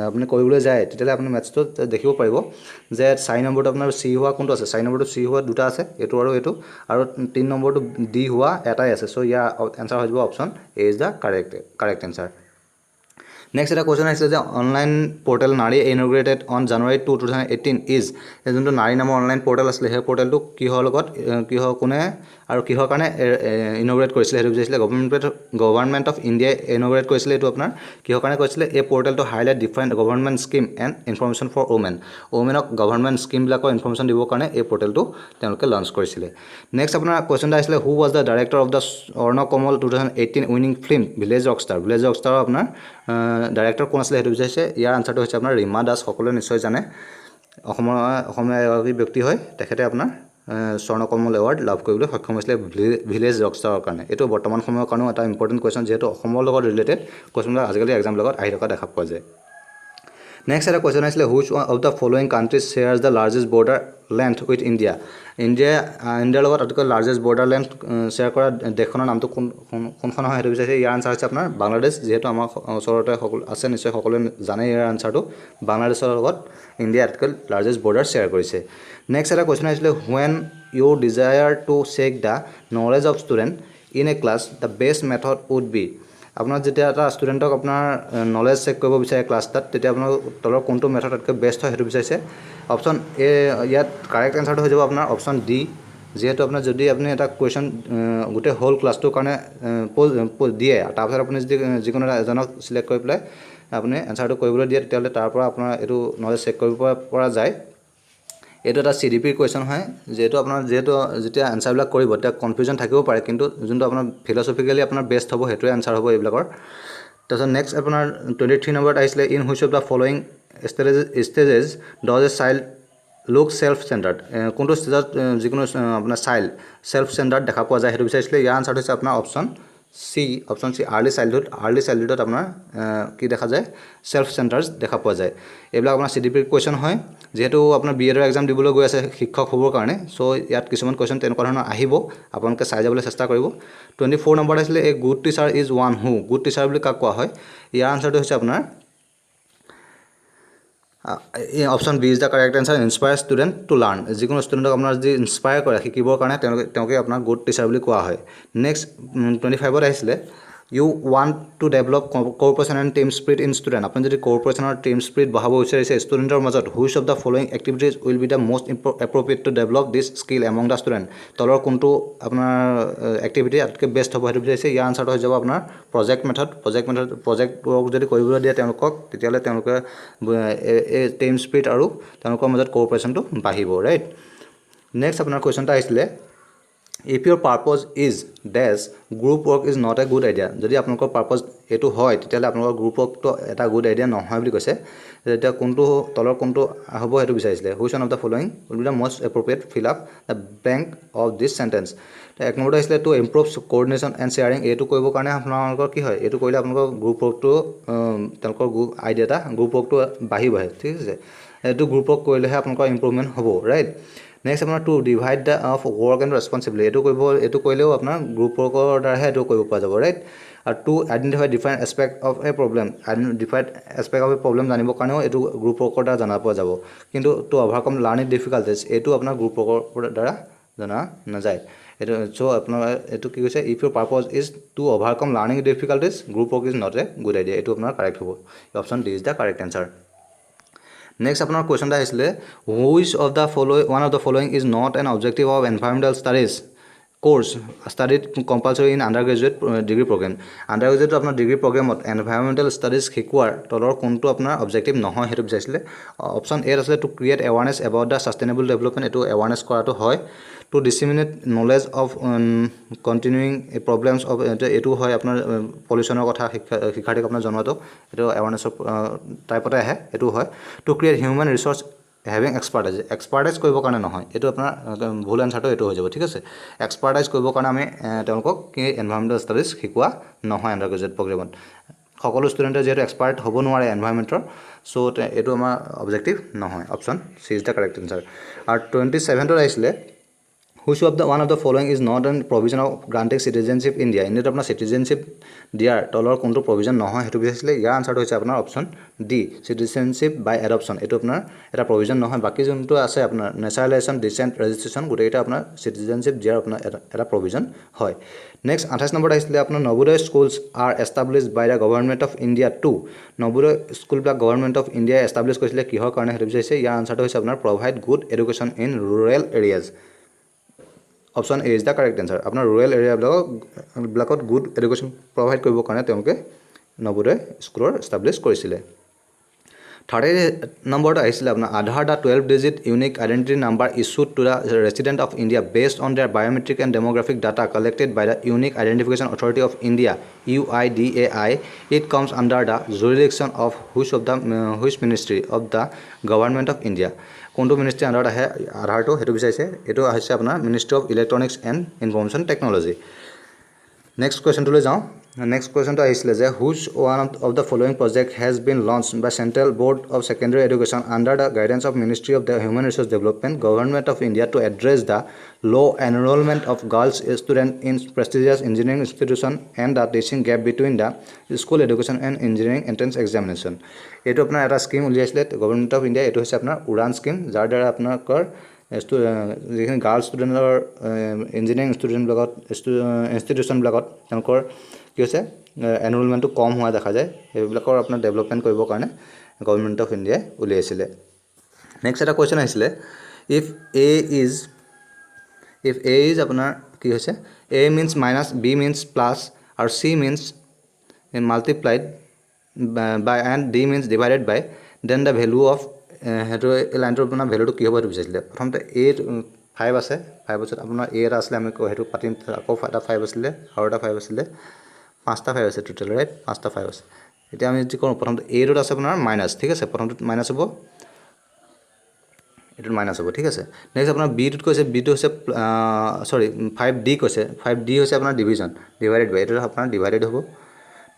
আপুনি কৰিবলৈ যায় তেতিয়াহ'লে আপুনি মেথছটো দেখিব পাৰিব যে 4 নম্বৰটো আপোনাৰ চি হোৱা কোনটো আছে 4 নম্বৰটো চি হোৱা দুটা আছে এইটো আৰু 3 নম্বৰটো ডি হোৱা এটাই আছে চ' ইয়াৰ এনচাৰ হৈ যাব option A is the correct answer next এটা কুৱেশ্যন আহিছিলে যে অনলাইন পৰ্টেল নাৰী ইনগ্ৰেটেড অন জানুৱাৰী 2, 2018 ইজ এই যোনটো নাৰী নামৰ অনলাইন পৰ্টেল আছিলে সেই পৰ্টেলটো কোনে আৰু কিহৰ কাৰণে ইনগ্ৰেট কৰিছিলে সেইটো বিচাৰিছিলে গভৰ্ণমেণ্ট অফ ইণ্ডিয়াই ইনগ্ৰেট কৰিছিলে এইটো আপোনাৰ কিহৰ কাৰণে কৰিছিলে এই পৰ্টেলটো highlight different government scheme and information for ওমেনক গভৰ্ণমেণ্ট স্কিমবিলাকৰ ইনফৰমেশ্যন দিবৰ কাৰণে এই পৰ্টেলটো তেওঁলোকে লঞ্চ কৰিছিলে নেক্সট আপোনাৰ কুৱেশ্যনটা আহিছিলে who was the director of the Swarna Kamal 2018 winning film village ৰকষ্টাৰৰ আপোনাৰ ডাইৰেক্টৰ কোন আছিলে সেইটো বিচাৰিছে ইয়াৰ আনচাৰটো হৈছে আপোনাৰ ৰীমা দাস সকলোৱে নিশ্চয় জানে অসমীয়া এগৰাকী ব্যক্তি হয় তেখেতে আপোনাৰ স্বৰ্ণকমল এৱাৰ্ড লাভ কৰিবলৈ সক্ষম হৈছিলে ভিলেজ ৰকষ্টাৰৰ কাৰণে এইটো বৰ্তমান সময়ৰ কাৰণেও এটা ইম্পৰ্টেণ্ট কুৱেশ্যন যিহেতু অসমৰ লগত ৰিলেটেড কুৱেশ্যনবিলাক আজিকালি এক্সাম লগত আহি থকা দেখা পোৱা যায় নেক্সট এটা কুৱেশ্যন আহিছিলে which of the following countries shares the largest border length with ইণ্ডিয়াৰ লগত আটাইতকৈ লাৰ্জেষ্ট বৰ্ডাৰ লেন্থ শ্বেয়াৰ কৰা দেশখনৰ নামটো কোনখন হয় সেইটো বিচাৰিছে ইয়াৰ আনচাৰ হৈছে আপোনাৰ বাংলাদেশ যিহেতু আমাৰ ওচৰতে সকলো আছে নিশ্চয় সকলোৱে জানে ইয়াৰ আনচাৰটো বাংলাদেশৰ লগত ইণ্ডিয়া আটাইতকৈ লাৰ্জেষ্ট বৰ্ডাৰ শ্বেয়াৰ কৰিছে নেক্সট এটা কুৱেশ্যন আহিছিলে when you desire to check the knowledge of student in a class the best method would be আপোনাৰ যেতিয়া এটা ষ্টুডেণ্টক আপোনাৰ নলেজ চেক কৰিব বিচাৰে ক্লাছ এটাত তেতিয়া আপোনাৰ তলৰ কোনটো মেথড আটাইতকৈ বেষ্ট হয় সেইটো বিচাৰিছে অপশ্যন এ ইয়াত কাৰেক্ট এনচাৰটো হৈ যাব আপোনাৰ অপশ্যন ডি যিহেতু আপোনাৰ যদি আপুনি এটা কুৱেশ্যন গোটেই হোল ক্লাছটোৰ কাৰণে দিয়ে তাৰপিছত আপুনি যদি যিকোনো এজনক চিলেক্ট কৰি পেলাই আপুনি এনচাৰটো কৰিবলৈ দিয়ে তেতিয়াহ'লে তাৰ পৰা আপোনাৰ এইটো নলেজ চেক কৰিব পৰা যায় এইটো এটা CDPৰ কুৱেশ্যন হয় যেতিয়া এনচাৰবিলাক কৰিব তেতিয়া কনফিউজন থাকিব পাৰে কিন্তু যোনটো আপোনাৰ ফিলচফিকেলি আপোনাৰ বেষ্ট হ'ব সেইটোৱে এনচাৰ হ'ব এইবিলাকৰ তাৰপিছত নেক্সট আপোনাৰ 23 নম্বৰত আহিছিলে in which of the following stages does a child look self centred কোনটো ষ্টেজত যিকোনো আপোনাৰ চাইল্ড ছেল্ফ চেণ্টাৰ্ড দেখা পোৱা যায় সেইটো বিচাৰিছিলে ইয়াৰ আনচাৰটো হৈছে আপোনাৰ অপশ্যন চি আৰ্লি চাইল্ডহুড আপোনাৰ কি দেখা যায় ছেল্ফ চেণ্টাৰ্ছ দেখা পোৱা যায় এইবিলাক আপোনাৰ CDPৰ কুৱেশ্যন হয় যিহেতু আপোনাৰ BEDৰ এক্সাম দিবলৈ গৈ আছে শিক্ষক হ'বৰ কাৰণে চ' ইয়াত কিছুমান কুৱেশ্যন তেনেকুৱা ধৰণৰ আহিব আপোনালোকে চাই যাবলৈ চেষ্টা কৰিব 24 নম্বৰত আছিলে a good teacher is one who good teacher বুলি কাক কোৱা হয় ইয়াৰ আনচাৰটো হৈছে আপোনাৰ option B is the correct answer inspire student to learn যিকোনো ষ্টুডেণ্টক আপোনাৰ যদি ইনস্পায়াৰ কৰে শিকিবৰ কাৰণে তেওঁলোকে আপোনাৰ গুড টিচাৰ বুলি কোৱা হয় নেক্সট 25ত আহিছিলে you want to develop corporation and team spirit in student আপুনি যদি কৰ্পৰেশ্যনৰ টিম স্পিৰিট বঢ়াব বিচাৰিছে ষ্টুডেণ্টৰ মাজত which of the following activities will be the most appropriate to develop this skill among the student তলৰ কোনটো আপোনাৰ এক্টিভিটি আটাইতকৈ বেষ্ট হ'ব সেইটো বিচাৰিছে ইয়াৰ আনচাৰটো হৈ যাব আপোনাৰ প্ৰজেক্ট ৱৰ্ক যদি কৰিবলৈ দিয়ে তেওঁলোকক তেতিয়াহ'লে তেওঁলোকে এই টিম স্পিৰিট আৰু তেওঁলোকৰ মাজত কৰ্পৰেশ্যনটো বাঢ়িব ৰাইট নেক্সট আপোনাৰ কুৱেশ্যনটা আহিছিলে if your purpose is this group work is not a good idea যদি আপোনালোকৰ পাৰ্পজ এইটো হয় তেতিয়াহ'লে আপোনালোকৰ গ্ৰুপ ৱৰ্কটো এটা গুড আইডিয়া নহয় বুলি কৈছে তেতিয়া কোনটো তলৰ কোনটো হ'ব সেইটো বিচাৰিছিলে which one of the following will be the most appropriate fill up the blank of this sentence এক নম্বৰটো আহিছিলে to improve coordination and sharing এইটো কৰিবৰ কাৰণে আপোনালোকৰ কি হয় এইটো কৰিলে আপোনালোকৰ গ্ৰুপ ৱৰ্কটো তেওঁলোকৰ আইডিয়া এটা গ্ৰুপ ৱৰ্কটো বাঢ়ে ঠিক আছে এইটো গ্ৰুপ ৱৰ্ক কৰিলেহে আপোনালোকৰ ইম্প্ৰুভমেণ্ট হ'ব ৰাইট নেক্সট আপোনাৰ to divide the of work and responsibility এইটো কৰিলেও আপোনাৰ গ্ৰুপ ৱৰ্কৰ দ্বাৰাহে এইটো কৰিব পৰা যাব ৰাইট আৰু to identify different aspect of a problem identified aspect of a problem জানিবৰ কাৰণেও এইটো গ্ৰুপ ৱৰ্কৰ দ্বাৰা জনা পোৱা যাব কিন্তু টু অভাৰকাম লাৰ্ণিং ডিফিকাল্টিজ এইটো আপোনাৰ গ্ৰুপ ৱৰ্কৰ দ্বাৰা জনা নাযায় এইটো চ' আপোনাৰ এইটো কি কৈছে if your purpose is to overcome learning difficulties group work is not a good idea এইটো আপোনাৰ কাৰেক্ট হ'ব option D is the correct answer next আপোনাৰ কুৱেশ্যন এটা আহিছিলে which of the one of the following is not an objective of environmental studies course studied compulsory in undergraduate degree programme undergraduate আপোনাৰ ডিগ্ৰী প্ৰগ্ৰেমত এনভাইৰমেণ্টেল ষ্টাডিজ শিকোৱাৰ তলৰ কোনটো আপোনাৰ অবজেক্টিভ নহয় সেইটো বিচাৰিছিলে অপশ্যন এ আছিলে to create awareness about the sustainable development এইটো এৱাৰনেছ কৰাটো হয় to disseminate knowledge of continuing problems of এইটো হয় আপোনাৰ পলিউশ্যনৰ কথা শিক্ষাৰ্থীক আপোনাৰ জনোৱাটো এইটো এৱাৰনেছৰ টাইপতে আহে এইটো হয় to create human research having expertise কৰিবৰ কাৰণে নহয় এইটো আপোনাৰ ভুল এনচাৰটো এইটো হৈ যাব ঠিক আছে এক্সপাৰ্টাইজ কৰিবৰ কাৰণে আমি তেওঁলোকক কি এনভাইৰমেণ্টেল ষ্টাডিজ শিকোৱা নহয় আণ্ডাৰ গ্ৰেজুৱেট প্ৰগ্ৰেমত সকলো ষ্টুডেণ্টে যিহেতু এক্সপাৰ্ট হ'ব নোৱাৰে এনভাইৰমেণ্টৰ চ' এইটো আমাৰ অবজেক্টিভ নহয় option C is the correct answer আৰু 27ত আহিছিলে which of the one of the following is not an provision of granting citizenship India ইণ্ডিয়াত আপোনাৰ চিটিজেনশ্বিপ দিয়াৰ তলৰ কোনটো প্ৰভিজন নহয় সেইটো বিচাৰিছিলে ইয়াৰ আনচাৰটো হৈছে আপোনাৰ অপশ্যন ডি চিটিজেনশ্বিপ বাই এডপশ্যন এইটো আপোনাৰ এটা প্ৰভিজন নহয় বাকী যোনটো আছে আপোনাৰ নেচাৰেলাইজেশ্যন ডিচেণ্ট ৰেজিষ্ট্ৰেশ্যন গোটেইকেইটা আপোনাৰ চিটিজেনশ্বিপ দিয়াৰ আপোনাৰ এটা প্ৰভিজন হয় নেক্সট 28 নম্বৰত আহিছিলে আপোনাৰ Navodaya schools are establish by the government of India to Navodaya স্কুলবিলাক গভৰ্ণমেণ্ট অফ ইণ্ডিয়াই এষ্টাব্লিছ কৰিছিলে কিহৰ কাৰণে সেইটো বিচাৰিছে ইয়াৰ আনচাৰটো হৈছে আপোনাৰ provide good education in rural areas option A is the correct answer আপোনাৰ ৰুৰেল এৰিয়াবিলাকত গুড এডুকেশ্যন প্ৰভাইড কৰিবৰ কাৰণে তেওঁলোকে নবোদয় স্কুলৰ এষ্টাব্লিছ কৰিছিলে 30 নম্বৰটো আহিছিলে আপোনাৰ Aadhaar the 12 digit unique identity number issued to the resident of India based on their biometric and demographic data collected by the unique identification authority of India UIDAI it comes under the jurisdiction of which ministry of the government of India কোনটো মিনিষ্ট্ৰী আণ্ডাৰত আহে আধাৰটো সেইটো বিচাৰিছে এইটো হৈছে আপোনাৰ ministry of electronics and information technology next কুৱেশ্যনটোলৈ যাওঁ নেক্সট কুৱেশ্যনটো আহিছিলে যে which one of the following project has been launch by central board of secondary education under the guidance of ministry of the human resource development government of India to address the low' enrolment of girls student in prestigious engineering institution and the teaching gap between the school education and engineering entrance examination এইটো আপোনাৰ এটা স্কিম উলিয়াইছিলে গভৰ্ণমেণ্ট অফ ইণ্ডিয়া এইটো হৈছে আপোনাৰ উড়ান স্কিম যাৰ দ্বাৰা আপোনালোকৰ যিখিনি গাৰ্লছ ষ্টুডেণ্টৰ ইঞ্জিনিয়াৰিং ইনষ্টিটিউশ্যনবিলাকত তেওঁলোকৰ কি হৈছে এনৰলমেণ্টটো কম হোৱা দেখা যায় সেইবিলাকৰ আপোনাৰ ডেভেলপমেণ্ট কৰিবৰ কাৰণে গভৰ্ণমেণ্ট অফ ইণ্ডিয়াই উলিয়াইছিলে নেক্সট এটা কুৱেশ্যন আহিছিলে ইফ এ ইজ আপোনাৰ কি হৈছে A means minus B means plus আৰু C means multiplied by and D means divided by then the value of সেইটো এই লাইনটোৰ আপোনাৰ ভেলুটো কি হ'ব সেইটো বিচাৰিছিলে প্ৰথমতে এ 5 আছে 5 পিছত আপোনাৰ এ এটা আছিলে আমি সেইটো পাতিম আকৌ এটা 5 আছিলে আৰু এটা 5 আছিলে 5টা 5 আছে টোটেল ৰাইট 5টা 5 আছে এতিয়া আমি যি কৰোঁ প্ৰথমতে এটোত আছে আপোনাৰ মাইনাছ ঠিক আছে প্ৰথমটোত মাইনাছ হ'ব এইটোত মাইনাছ হ'ব ঠিক আছে নেক্সট আপোনাৰ বিটোত কৈছে বিটো হৈছে 5D কৈছে 5D হৈছে আপোনাৰ ডিভিজন ডিভাইডেড বাই এইটো আপোনাৰ ডিভাইডেড হ'ব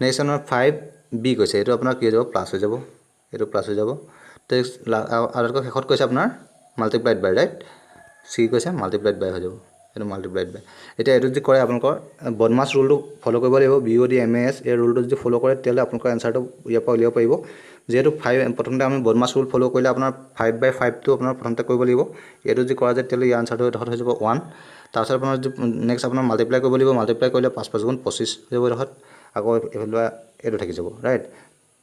নেক্সট আপোনাৰ 5B কৈছে এইটো আপোনাৰ কি হৈ যাব প্লাছ হৈ যাব এইটো প্লাছ হৈ যাব নেক্সট আৰু শেষত কৈছে আপোনাৰ মাল্টিপ্লাইড বাই ৰাইট চি কৈছে মাল্টিপ্লাইড বাই হৈ যাব এইটো মাল্টিপ্লাইড বাই এতিয়া এইটো যদি কৰে আপোনালোকৰ বদমাছ ৰুলটো ফ'ল' কৰিব লাগিব BOD MAS এই ৰুলটো যদি ফ'ল' কৰে তেতিয়াহ'লে আপোনালোকৰ এনচাৰটো ইয়াৰ পৰা উলিয়াব পাৰিব যেহেতু 5 প্ৰথমতে আমি বদমাছ ৰুল ফ'ল' কৰিলে আপোনাৰ 5/5টো আপোনাৰ প্ৰথমতে কৰিব লাগিব এইটো যদি কৰা যায় তেতিয়াহ'লে ইয়াৰ এনচাৰটো এডোখৰত হৈ যাব 1 তাৰপিছত আপোনাৰ নেক্সট আপোনাৰ মাল্টিপ্লাই কৰিব লাগিব মাল্টিপ্লাই কৰিলে 5 5 গুণ 25 হৈ যাব এডোখৰত আকৌ এইফালে এইটো থাকি যাব ৰাইট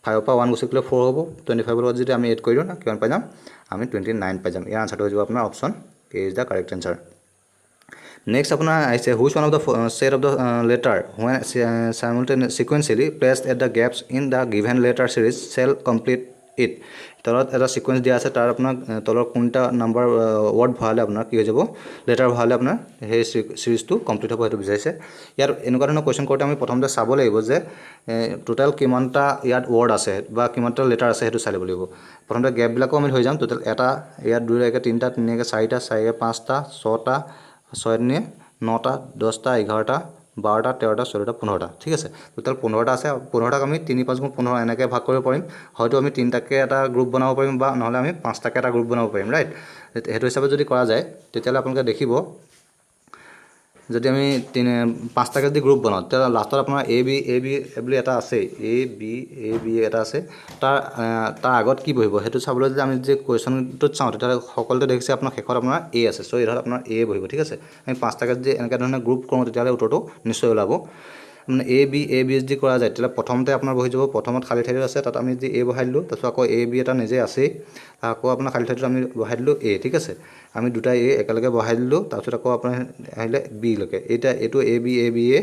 5 পৰা 1 গুচি গ'লে 4 হ'ব 25 লগত যদি আমি এড কৰি দিওঁ না কিমান পাই যাম আমি 29 পাই যাম ইয়াৰ আনচাৰটো হৈ যাব আপোনাৰ option A is the correct answer next আপোনাৰ আহিছে which one of the set of the letter when sequentially placed at the gaps in the given letter series shall complete it তলত এটা সিকুৱেঞ্চ দিয়া আছে তাৰ আপোনাৰ তলৰ কোনটা নাম্বাৰ ৱৰ্ড ভৰালে আপোনাৰ কি হৈ যাব লেটাৰ ভৰালে আপোনাৰ সেই সিৰিজটো কমপ্লিট হ'ব সেইটো বুজাইছে ইয়াত এনেকুৱা ধৰণৰ কোৱেশ্চন কৰোঁতে আমি প্ৰথমতে চাব লাগিব যে টোটাল কিমানটা ইয়াত ৱৰ্ড আছে বা কিমানটা লেটাৰ আছে সেইটো চাই ল'ব লাগিব প্ৰথমতে গেপবিলাকো আমি ধৰি যাম টোটাল এটা ইয়াত 2 লৈকে 3টা 3কে 4টা 4কে 5টা 6টা 6 9টা 10টা 11টা 12টা 13টা 14টা 15টা ঠিক আছে টোটাল 15টা আছে 15টাক আমি 3 5 গুণ 15 এনেকৈ ভাগ কৰিব পাৰিম হয়তো আমি 3টাকে এটা গ্ৰুপ বনাব পাৰিম বা নহ'লে আমি 5টাকে এটা গ্ৰুপ বনাব পাৰিম ৰাইট সেইটো হিচাপে যদি কৰা যায় তেতিয়াহ'লে আপোনালোকে দেখিব যদি আমি 5টাকে যদি গ্ৰুপ বনাওঁ তেতিয়া লাষ্টত আপোনাৰ এ বি বুলি এটা আছে এ বি এটা আছে তাৰ আগত কি বহিব সেইটো চাবলৈ যদি আমি যে কুৱেশ্যনটোত চাওঁ তেতিয়াহ'লে সকলোতে দেখিছে আপোনাৰ শেষত আপোনাৰ এ আছে চ' এইডাল আপোনাৰ এ বহিব ঠিক আছে আমি 5টাকে যদি এনেকৈ ধৰণে গ্ৰুপ কৰোঁ তেতিয়াহ'লে উত্তৰটো নিশ্চয় ওলাব মানে এ বি যদি কৰা যায় তেতিয়াহ'লে প্ৰথমতে আপোনাৰ বহি যাব প্ৰথমত খালী ঠাইটো আছে তাত আমি যদি এ বহাই দিলোঁ তাৰপিছত আকৌ এ বি এটা নিজে আছেই আকৌ আপোনাৰ খালী ঠাইটোত আমি বহাই দিলোঁ এ ঠিক আছে আমি দুটা এ একেলগে বহাই দিলোঁ তাৰপিছত আকৌ আপোনাৰ আহিলে বিলৈকে এইটো এ বি এ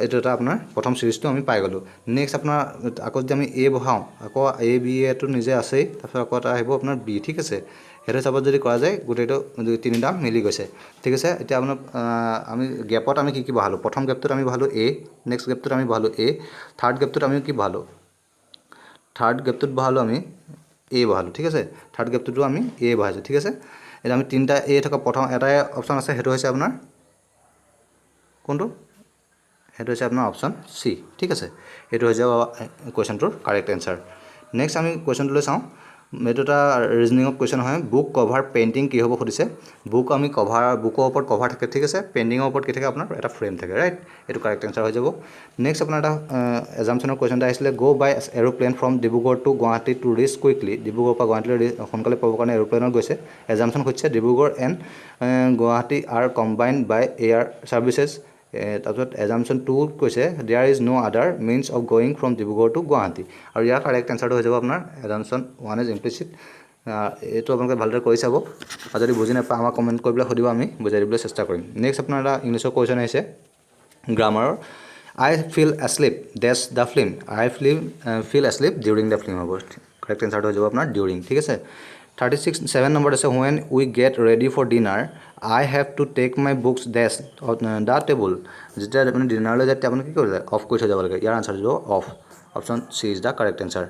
এইটো এটা আপোনাৰ প্ৰথম চিৰিজটো আমি পাই গ'লোঁ নেক্সট আপোনাৰ আকৌ যদি আমি এ বহাওঁ আকৌ এ বি এটো নিজে আছেই তাৰপিছত আকৌ এটা আহিব আপোনাৰ বি ঠিক আছে সেইটো হিচাপত যদি কৰা যায় গোটেইটো তিনিটা মিলি গৈছে ঠিক আছে এতিয়া আপোনাৰ আমি গেপত আমি কি বহালোঁ প্ৰথম গেপটোত আমি বহালোঁ এ নেক্সট গেপটোত আমি বহালোঁ এ থাৰ্ড গেপটোত আমি কি বহালোঁ থাৰ্ড গেপটোত বহালোঁ আমি এ বহালোঁ ঠিক আছে থাৰ্ড গেপটোতো আমি এ বহাইছোঁ ঠিক আছে এতিয়া আমি তিনিটা এ থকা প্ৰথম এটাই অপশ্যন আছে সেইটো হৈছে আপোনাৰ কোনটো সেইটো হৈছে আপোনাৰ অপশ্যন চি ঠিক আছে এইটো হৈ যাব কুৱেশ্যনটোৰ কাৰেক্ট এনচাৰ নেক্সট আমি কুৱেশ্যনটোলৈ চাওঁ এইটো এটা ৰিজনিঙৰ কুৱেশ্যন হয় বুক কভাৰ পেইণ্টিং কি হ'ব সুধিছে বুক আমি বুকৰ ওপৰত কভাৰ থাকে ঠিক আছে পেইণ্টিঙৰ ওপৰত কি থাকে আপোনাৰ এটা ফ্ৰেম থাকে ৰাইট এইটো কাৰেক্ট এনচাৰ হৈ যাব নেক্সট আপোনাৰ এটা এজামশ্যনৰ কুৱেশ্যন এটা আহিছিলে go' by aeroplane from Dibrugarh to Guwahati to reach quickly ডিব্ৰুগড়ৰ পৰা গুৱাহাটীলৈ সোনকালে পাবৰ কাৰণে এৰোপ্লেনত গৈছে এজামশ্যন হৈছে Dibrugarh and Guwahati are combined by air services তাৰপিছত এজামশ্যন 2 কৈছে there is no' other means of going from Dibrugarh to Guwahati আৰু ইয়াৰ কাৰেক্ট এনচাৰটো হৈ যাব আপোনাৰ এজামশ্যন 1 ইজ ইমপ্লিচিট এইটো আপোনালোকে ভালদৰে কৰি চাব আৰু যদি বুজি নাপায় আমাক কমেণ্ট কৰি পেলাই সুধিব আমি বুজাই দিবলৈ চেষ্টা কৰিম নেক্সট আপোনাৰ এটা ইংলিছৰ কুৱেশ্যন আহিছে গ্ৰামাৰৰ I fell asleep dash the film I fell asleep during the film হ'ব কাৰেক্ট এনচাৰটো হৈ যাব আপোনাৰ ডিউৰিং ঠিক আছে 7 নম্বৰ আছে when we get ready for dinner I have to take my books dash the table যেতিয়া আপুনি ডিনাৰলৈ যায় তেতিয়া আপুনি কি কৰিব লাগে অফ কৰি থৈ যাব লাগে ইয়াৰ আনচাৰ হ'ব of option C is the correct answer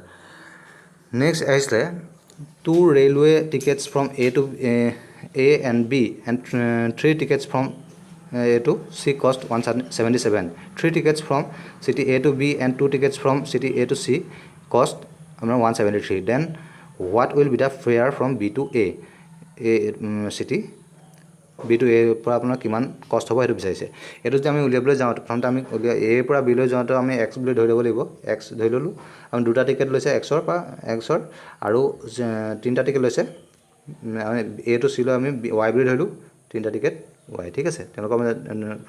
next আহিছিলে 2 railway tickets from A to A and B and 3 tickets from A to C cost 177 3 tickets from city A to B and 2 tickets from city A to C cost 173 then what will be the fare from B to A city B to A পৰা আপোনাৰ কিমান কষ্ট হ'ব সেইটো বিচাৰিছে এইটো যদি আমি উলিয়াবলৈ যাওঁ প্ৰথমতে আমি A পৰা B লৈ যাওঁতে আমি X বুলি ধৰি ল'ব লাগিব X ধৰি ল'লোঁ আমি দুটা টিকেট লৈছে Xৰ আৰু তিনিটা টিকেট লৈছে আমি A to C লৈ আমি Y বুলি ধৰিলোঁ তিনিটা টিকেট y ঠিক আছে তেওঁলোকৰ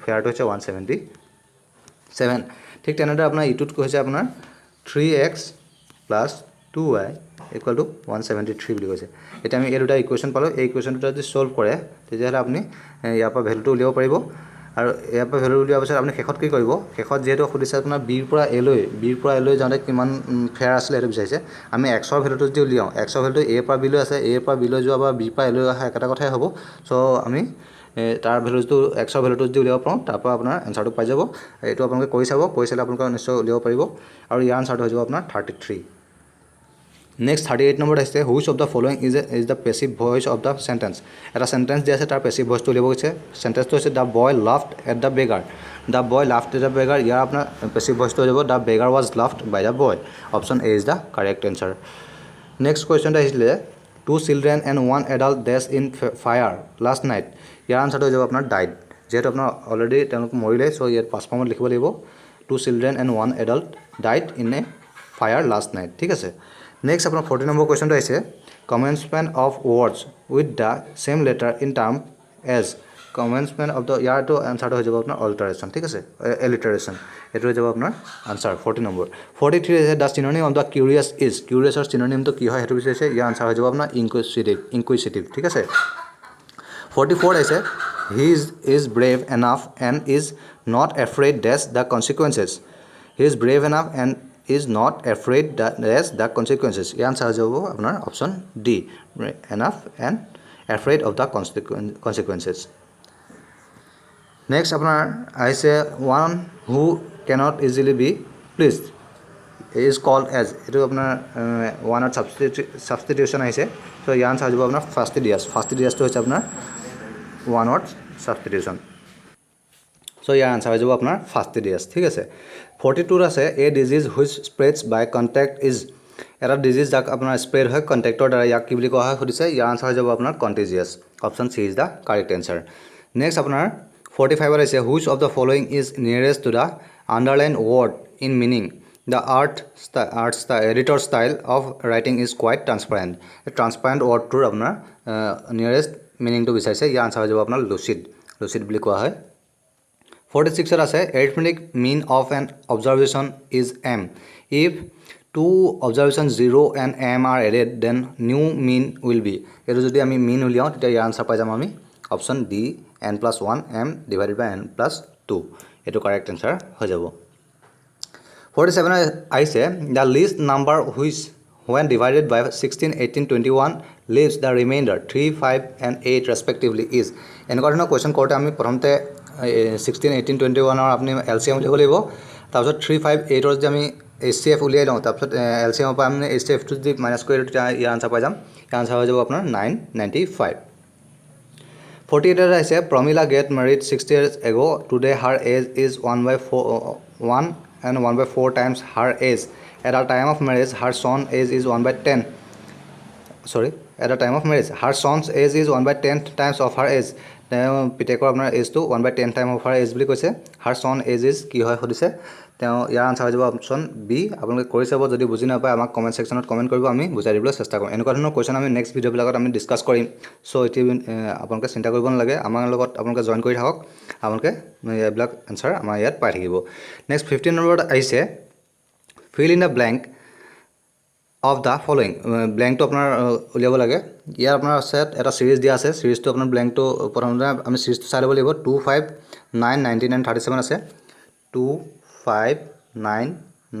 ফেয়াৰটো হৈছে 177 ঠিক তেনেদৰে আপোনাৰ ইটোত কৈছে আপোনাৰ 3x plus 2y equal to 173 বুলি কৈছে এতিয়া আমি এই দুটা ইকুৱেশ্যন পালোঁ এই ইকুৱেশ্যনটো যদি ছল্ভ কৰে তেতিয়াহ'লে আপুনি ইয়াৰ পৰা ভেলুটো উলিয়াব পাৰিব আৰু ইয়াৰ পৰা ভেলু উলিওৱাৰ পিছত আপুনি শেষত কি কৰিব শেষত যিহেতু সুধিছে আপোনাৰ বিৰ পৰা এ লৈ যাওঁতে কিমান ফেয়াৰ আছিলে সেইটো বিচাৰিছে আমি এক্সৰ ভেলুটো যদি উলিয়াওঁ এক্সৰ ভেলুটো এ পৰা বি লৈ আছে এ পৰা বি লৈ যোৱা বা বি পৰা এ লৈ অহা একেটা কথাই হ'ব চ' আমি তাৰ ভেলুটো এক্সৰ ভেলুটো যদি উলিয়াব পাৰোঁ তাৰপৰা আপোনাৰ এনচাৰটো পাই যাব এইটো আপোনালোকে কৰি চাব কৰি চালে আপোনালোকে নিশ্চয় উলিয়াব পাৰিব আৰু ইয়াৰ এনচাৰটো হৈ যাব আপোনাৰ 33 নেক্সট 38 নম্বৰত আহিছে which of the following is the passive voice of the sentence এটা চেণ্টেন্স দিয়া আছে তাৰ পেছিভ ভইচটো উলিয়াব গৈছে চেণ্টেন্সটো হৈছে the boy laughed at the beggar ইয়াৰ আপোনাৰ পেছিভ ভইচটো হৈ যাব the beggar was laughed by the boy option A is the correct answer next কুৱেশ্যনটো আহিছিলে 2 children and 1 adult dash in fire last night ইয়াৰ আনচাৰটো হৈ যাব আপোনাৰ ডাইড যিহেতু আপোনাৰ অলৰেডি তেওঁলোক মৰিলে চ' ইয়াত 5 ফৰ্মত লিখিব লাগিব 2 children and 1 adult died in a fire last night ঠিক আছে নেক্সট আপোনাৰ 40 নম্বৰ কুৱেশ্যনটো আহিছে commencement of words with the same letter in term as commencement of the ইয়াৰটো আনচাৰটো হৈ যাব আপোনাৰ অল্টাৰেশ্যন ঠিক আছে এলিটাৰেশ্যন এইটো হৈ যাব আপোনাৰ আনচাৰ 40 নম্বৰ 43 আছে দ্য চিননিম অফ দ্য কিউৰিয়াছৰ চিননিমটো কি হয় সেইটো বিচাৰিছে ইয়াৰ আনচাৰ হৈ যাব আপোনাৰ ইনকুইচিটিভ ঠিক আছে 44 আছে he is brave enough and is not afraid dash the consequences he is brave enough and is not afraid as the consequences. ইয়াৰ আনসাৰ হৈ যাব আপোনাৰ option D enough and afraid of the consequences. Next আপোনাৰ আহিছে one who cannot easily be pleased is called as. এইটো আপোনাৰ ওৱানত সাবষ্টিটিউশ্যন আহিছে, চ' ইয়াৰ আনসাৰ হৈ যাব আপোনাৰ ফাষ্টিডিয়াছটো হৈছে আপোনাৰ ওৱানত সাবষ্টিটিউশ্যন, চ' ইয়াৰ আনসাৰ হৈ যাব আপোনাৰ ফাষ্টিডিয়াছ। ঠিক আছে। 42 আছে a disease which spreads by contact is. এটা ডিজিজ যাক আপোনাৰ স্প্ৰেড হয় কণ্টেক্টৰ দ্বাৰা, ইয়াক কি বুলি কোৱা হয় সুধিছে। ইয়াৰ আনসাৰ হৈ যাব আপোনাৰ contagious. Option C is the correct answer. Next আপোনাৰ 45 আহিছে which of the following is nearest to the underline word in meaning. The editor style of writing is quite transparent. Transparent ৱৰ্ডটোৰ আপোনাৰ নিয়েৰেষ্ট মিনিংটো বিচাৰিছে। ইয়াৰ আনসাৰ হৈ যাব আপোনাৰ লুচিড বুলি কোৱা হয়। 46 আছে arithmetic mean of n observation is m. If two observation 0 and m are added then new mean will be. এইটো যদি আমি মিন উলিয়াওঁ তেতিয়া ইয়াৰ আনসাৰ পাই যাম আমি option D n+1 m divided by n+2। এইটো কাৰেক্ট এনচাৰ হৈ যাব। 47 আহিছে the least number which when divided by 16, 18, 21 leaves the remainder 3, 5 and 8 respectively is. এনেকুৱা ধৰণৰ কুৱেশ্যন কৰোঁতে আমি প্ৰথমতে 16, 18, 21 আপুনি LCM উলিয়াব লাগিব। তাৰপিছত 3, 5, 8 যদি আমি HCF উলিয়াই লওঁ, তাৰপিছত LCM পৰা আমি HCFটো যদি মাইনাছ কৰি তেতিয়া ইয়াৰ আনসাৰ পাই যাম। ইয়াৰ আনসাৰ হৈ যাব আপোনাৰ 995। 48 আহিছে Pramila get married 60 years ago. Today her age is 1 and 1/4 times her age. At the time of marriage her son age is 1/10. At the time of marriage her son's age is 1/10 times of her age. তেওঁ পিতেকৰ আপোনাৰ এজটো 1/10 টাইম অফ হাৰ এজ বুলি কৈছে। হাৰ চন এজ ইজ কি হয় সুধিছে। তেওঁ ইয়াৰ আনসাৰ হৈ যাব অপশ্যন বি। আপোনালোকে কৰি চাব, যদি বুজি নাপায় আমাক কমেণ্ট ছেকশ্যনত কমেণ্ট কৰিব, আমি বুজাই দিবলৈ চেষ্টা কৰিম। এনেকুৱা ধৰণৰ কুৱেশ্যন আমি নেক্সট ভিডিঅ'বিলাকত আমি ডিছকাছ কৰিম। চ' এতিয়া আপোনালোকে চিন্তা কৰিব নালাগে, আমাৰ লগত আপোনালোকে জইন কৰি থাকক, আপোনালোকে এইবিলাক এনচাৰ আমাৰ ইয়াত পাই থাকিব। নেক্সট 15 নম্বৰত আহিছে fill in the blank of the following. ব্লেংকটো আপোনাৰ উলিয়াব লাগে। ইয়াৰ আপোনাৰ আছে এটা ছিৰিজ দিয়া আছে, ছিৰিজটো আপোনাৰ ব্লেংকটো প্ৰথমতে আমি ছিৰিজটো চাই ল'ব লাগিব। 2, 5, 9, 19 and 37 আছে। 2, 5, 9,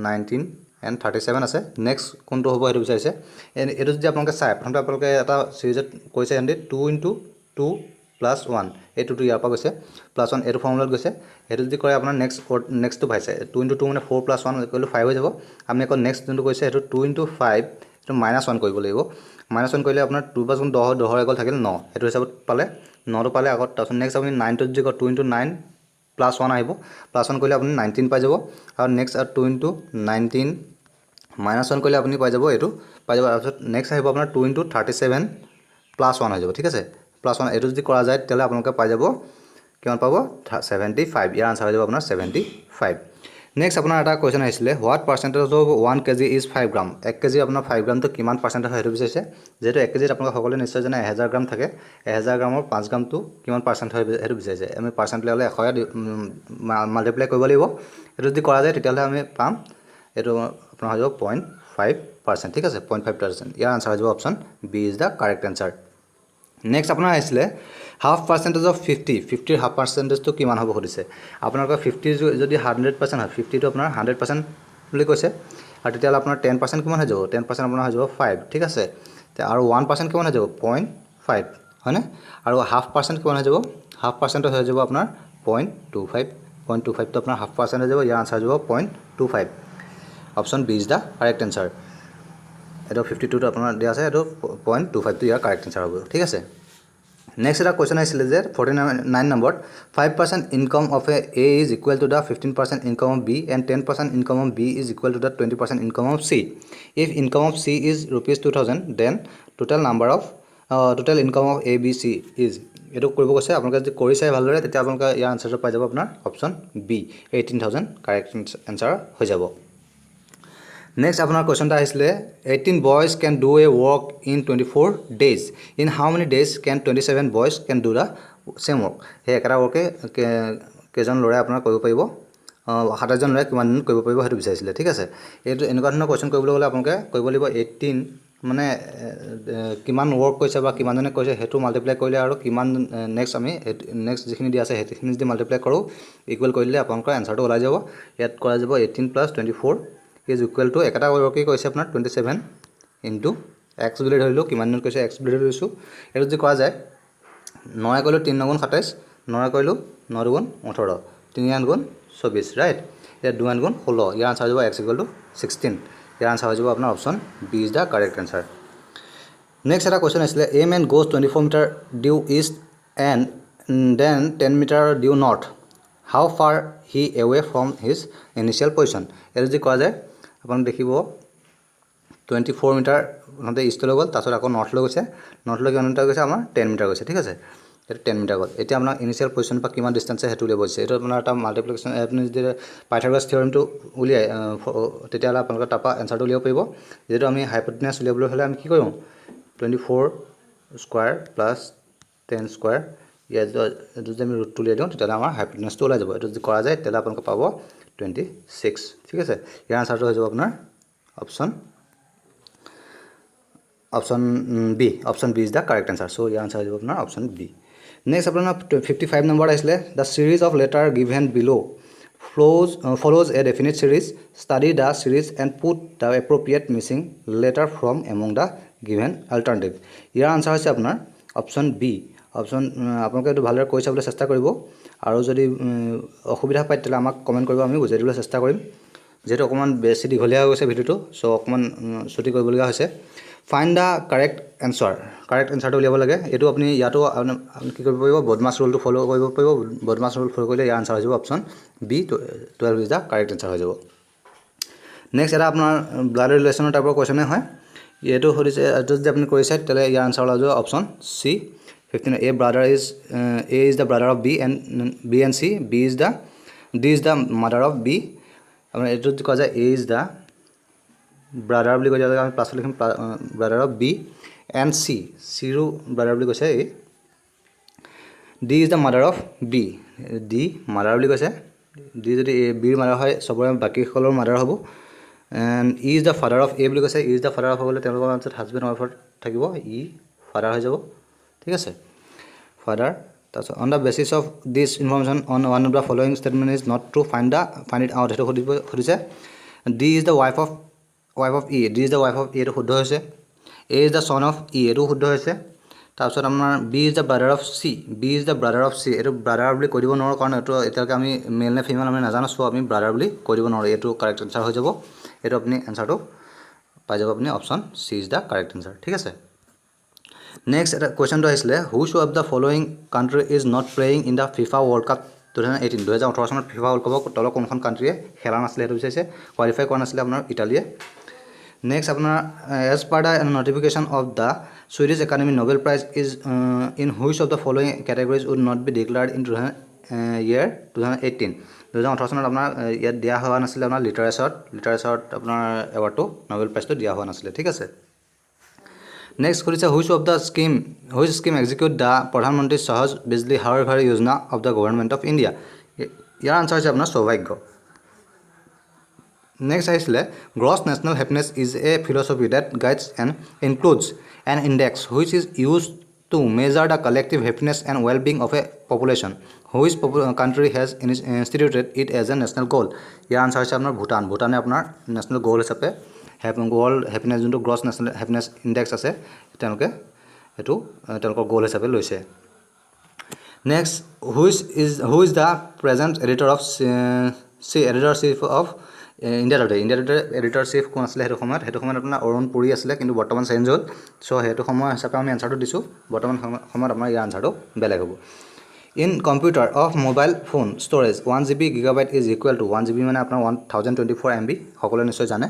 19 and 37 আছে। নেক্সট কোনটো হ'ব সেইটো বিচাৰিছে। এইটো যদি আপোনালোকে চাই প্ৰথমতে আপোনালোকে এটা ছিৰিজত কৈছে সিহঁতি 2 × 2 + 1, এই 2টো ইয়াৰ পৰা গৈছে +1 এইটো ফৰ্মুলাত গৈছে। সেইটো যদি কৰে আপোনাৰ নেক্সটটো পাইছে 2 × 2 মানে 4 + 1 কৰিলে 5 হৈ যাব। আমি আকৌ নেক্সট যোনটো কৈছে সেইটো 2 × 5 সেইটো -1 কৰিব লাগিব। -1 কৰিলে আপোনাৰ 2 + 1 10, 10ৰ এগল থাকিল 9, সেইটো হিচাপত পালে 9টো পালে আগত। তাৰপিছত নেক্সট আপুনি 9টো যদি কয় 2 × 9 + 1 আহিব, +1 কৰিলে আপুনি 19 পাই যাব। আৰু নেক্সট 2 × 19 -1 কৰিলে আপুনি পাই যাব এইটো পাই যাব। তাৰপিছত নেক্সট আহিব আপোনাৰ 2 × 37 + 1 হৈ যাব। ঠিক আছে, +1 এইটো যদি কৰা যায় তেতিয়াহ'লে আপোনালোকে পাই যাব কিমান পাব 75। ইয়াৰ আনসাৰ হৈ যাব আপোনাৰ 75। নেক্সট আপোনাৰ এটা কুৱেশ্যন আহিছিলে what percentage of 1 kg is 5 gram. 1 kg আপোনাৰ 5 গ্ৰামটো কিমান পাৰ্চেণ্টেজ হয় সেইটো বিচাৰিছে। যিহেতু 1 kgত আপোনালোকে সকলোৱে নিশ্চয় জানে 1000 গ্ৰাম থাকে, 1000 গ্ৰামৰ 5 গ্ৰামটো কিমান পাৰ্চেণ্ট হয় সেইটো বিচাৰিছে। আমি পাৰ্চেণ্ট উলিয়ালে 100 মাল্টিপ্লাই কৰিব লাগিব। এইটো যদি কৰা যায় তেতিয়াহ'লে আমি পাম এইটো আপোনাৰ হৈ যাব 0.5%। ঠিক আছে, 0.5%। ইয়াৰ আনসাৰ হৈ যাব option B is the correct answer. Next আপোনাৰ আহিছিলে হাফ পাৰ্চেণ্টেজ অফ 50ৰ হাফ পাৰ্চেণ্টেজটো কিমান হ'ব সুধিছে। আপোনালোকৰ 50 যদি 100% হয়, 50টো আপোনাৰ 100% বুলি কৈছে, আৰু তেতিয়াহ'লে আপোনাৰ 10% কিমান হৈ যাব, 10% আপোনাৰ হৈ যাব 5। ঠিক আছে, আৰু 1% কিমান হৈ যাব 0.5 হয়নে, আৰু হাফ পাৰ্চেণ্ট কিমান হৈ যাব, হাফ পাৰ্চেণ্টেজ হৈ যাব আপোনাৰ 0.25। 0.25টো আপোনাৰ হাফ পাৰ্চেণ্ট হৈ যাব। ইয়াৰ আনসাৰ হৈ যাব 0.25। Option B is the correct answer. এইটো 52টো আপোনাৰ দিয়া আছে, এইটো 0.25টো ইয়াৰ কাৰেক্ট এনচাৰ হ'ব। ঠিক আছে। নেক্সট এটা কুৱেশ্যন আহিছিলে যে 49 নম্বৰত 5% income of A is equal to the 15% income of B and 10% income of B is equal to the 20% income of C. If income of C is ₹2000 then total income of A B C is. এইটো কৰিব কৈছে। আপোনালোকে যদি কৰি চাই ভালদৰে তেতিয়া আপোনালোকে ইয়াৰ আনচাৰটো পাই যাব আপোনাৰ অপশ্যন বি 18,000 কাৰেক্ট এনচাৰ হৈ যাব। নেক্সট আপোনাৰ কুৱেশ্যন এটা আহিছিলে 18 boys can do a work in 24 days। In how many days can 27 boys can do the same work. সেই একেটা ৱৰ্কে কেইজন ল'ৰাই আপোনাৰ কৰিব পাৰিব, 27জন ল'ৰাই কিমান দিন কৰিব পাৰিব সেইটো বিচাৰিছিলে। ঠিক আছে, এইটো এনেকুৱা ধৰণৰ কুৱেশ্যন কৰিবলৈ গ'লে আপোনালোকে কৰিব লাগিব 18 মানে কিমান ৱৰ্ক কৰিছে বা কিমানজনে কৰিছে সেইটো মাল্টিপ্লাই কৰিলে, আৰু কিমান নেক্সট আমি নেক্সট যিখিনি দিয়া আছে সেইখিনি যদি মাল্টিপ্লাই কৰোঁ ইকুৱেল কৰি দিলে আপোনালোকৰ এনচাৰটো ওলাই যাব। ইয়াত কৰা যাব 18 + 24 ইজ ইকুৱেল টু একেটা কি কৈছে আপোনাৰ 27 ইনটু এক্স বুলি ধৰিলোঁ কিমান দিনত কৈছে এক্স বুলি ধৰিছোঁ এইটো যদি কৰা যায় 9 কৰিলোঁ 3 9 গুণ 27 9 কৰিলোঁ 9 গুণ 18 3 গুণ 24 ৰাইট এতিয়া 2 গুণ 16 ইয়াৰ আনসাৰ হৈ যাব এক্স ইকুৱেল টু 16 ইয়াৰ আনসাৰ হৈ যাব আপোনাৰ option B is the correct answer next এটা কুৱেশ্যন আছিলে a man goes 24 metre due east and then 10 metre due north how far he away from his initial position এইটো যদি কৰা যায় আপোনালোকে দেখিব 24 মিটাৰ নহতে ইষ্টলৈ গ'ল তাৰপিছত আকৌ নৰ্থলৈ গৈছে নৰ্থলৈ কিমান মিটাৰ গৈছে আমাৰ 10 মিটাৰ গৈছে ঠিক আছে এইটো 10 মিটাৰ গ'ল এতিয়া আপোনাৰ ইনিচিয়েল পজিশ্যন পৰা কিমান ডিষ্টেঞ্চ আছে সেইটো উলিয়াব দিছে এইটো আপোনাৰ এটা মাল্টিপ্লিকেশ্যন আপুনি যদি পাইথাগোৰাছ থিয়ৰেমটো উলিয়াই তেতিয়াহ'লে আপোনালোকে তাৰপৰা এনচাৰটো উলিয়াব পাৰিব যিহেতু আমি হাইপটেনাছ উলিয়াবলৈ হ'লে আমি কি কৰিম 24 স্কোৱাৰ প্লাছ 10 স্কোৱাৰ ইয়াত যদি আমি ৰুটটো উলিয়াই দিওঁ তেতিয়াহ'লে আমাৰ হাইপটেনাছটো ওলাই যাব এইটো যদি কৰা যায় তেতিয়াহ'লে আপোনালোকে পাব 26 ঠিক আছে ইয়াৰ আনচাৰটো হৈ যাব আপোনাৰ option B is the correct answer so' ইয়াৰ আনচাৰ হৈ যাব আপোনাৰ অপশ্যন বি নেক্সট আপোনাৰ 55 নম্বৰ আহিছিলে the series of letter given below' follows a definite series study the series and put the appropriate missing letter from among the given alternative year answer হৈছে আপোনাৰ অপশ্যন বি অপশ্যন আপোনালোকে এইটো ভালদৰে কৈ চাবলৈ চেষ্টা কৰিব আৰু যদি অসুবিধা পায় তেতিয়াহ'লে আমাক কমেণ্ট কৰিব আমি বুজাই দিবলৈ চেষ্টা কৰিম যেহেতু অকণমান বেছি দীঘলীয়া হৈ গৈছে ভিডিঅ'টো চ' অকণমান ছুটি কৰিবলগীয়া হৈছে ফাইণ্ড দ্য কাৰেক্ট এনচাৰটো উলিয়াব লাগে এইটো আপুনি ইয়াতো আপুনি কি কৰিব পাৰিব বদমাছ ৰুলটো ফ'ল' কৰিব পাৰিব বদমাছ ৰুল ফ'ল' কৰিলে ইয়াৰ আনচাৰ হৈ যাব option B 12 is the correct answer হৈ যাব নেক্সট এটা আপোনাৰ ব্লাড ৰিলেশ্যনৰ টাইপৰ কুৱেশ্যনে হয় এইটো সুধিছে এইটো যদি আপুনি কৰিছে তেতিয়াহ'লে ইয়াৰ আনচাৰ ওলাই যাব option C 15 A is the brother of B and C D is the mother of B আপোনাৰ এইটো যদি কোৱা যায় এ ইজ দ্য ব্ৰাদাৰ বুলি কৈ দিয়া আমি প্লাছত লিখিম brother of B and zero brother বুলি কৈছে এই D is the mother of B D mother বুলি কৈছে ডি যদি এ বিৰ মাদাৰ হয় চবৰে বাকীসকলৰ মাদাৰ হ'ব and E is the father of A বুলি কৈছে E is the father of হ'বলৈ তেওঁলোকৰ মাজত হাজবেণ্ড ৱাইফত থাকিব ই ফাদাৰ হৈ যাব ঠিক আছে ফাদাৰ তাৰপিছত on the basis of this information on one of the following statement is not to find it out সেইটো সুধিছে D is the wife of E D is the wife of E এইটো শুদ্ধ হৈছে A is the son of E এইটো শুদ্ধ হৈছে তাৰপিছত আপোনাৰ B is the brother of C এইটো ব্ৰাদাৰ বুলি কৈ দিব নোৱাৰোঁ কাৰণ এইটো এতিয়ালৈকে আমি মেল নে ফিমেল আমি নাজানো চ' আমি ব্ৰাদাৰ বুলি কৈ দিব নোৱাৰোঁ এইটো কাৰেক্ট এনচাৰ হৈ যাব এইটো আপুনি এনচাৰটো পাই যাব আপুনি option C is the correct answer ঠিক আছে নেক্সট এটা কুৱেশ্যনটো আহিছিলে which of the following country is not playing in the FIFA world cup 2018 চনত ফিফা ৱৰ্ল্ড কাপৰ তলৰ কোনখন কাণ্ট্ৰিয়ে খেলা নাছিলে সেইটো বিচাৰিছে কোৱালিফাই কৰা নাছিলে আপোনাৰ ইটালীয়ে নেক্সট আপোনাৰ as per the notification of the Swedish Academy Nobel Prize is in which of the following categories would not be declared in year 2018 2018 চনত আপোনাৰ ইয়াত দিয়া হোৱা নাছিলে আপোনাৰ লিটাৰেচাৰত আপোনাৰ এৱাৰ্ডটো নোবেল প্ৰাইজটো দিয়া হোৱা নাছিলে ঠিক আছে নেক্সট কৰিছে হুইচ স্কিম এক্সিকিউট দ্য প্ৰধানমন্ত্ৰী সহজ Bijli Har Ghar Yojana of the government of India ইয়াৰ আনচাৰ হৈছে আপোনাৰ সৌভাগ্য নেক্সট আহিছিলে gross national happiness is a philosophy that guides and includes an index which is use to measure the collective happiness and well being of a population which country has instituted it as a national goal ইয়াৰ আনচাৰ হৈছে আপোনাৰ ভূটানে আপোনাৰ নেশ্যনেল গ'ল হিচাপে ৱৰ্ল্ড হেপিনেছ যোনটো গ্ৰছ নেশ্যনেল হেপিনেছ ইণ্ডেক্স আছে তেওঁলোকে সেইটো তেওঁলোকৰ গ'ল হিচাপে লৈছে next who is the present editor of editor-chief of India today editor-chief কোন আছিলে সেইটো সময়ত আপোনাৰ অৰুণ পুৰী আছিলে কিন্তু বৰ্তমান চেঞ্জ হ'ল চ' সেইটো সময় হিচাপে আমি এনচাৰটো দিছোঁ বৰ্তমান সময়ত আপোনাৰ ইয়াৰ আনচাৰটো বেলেগ হ'ব in computer of mobile phone storage 1 GB gigabyte is equal to 1 GB মানে আপোনাৰ 1024 MB সকলোৱে নিশ্চয় জানে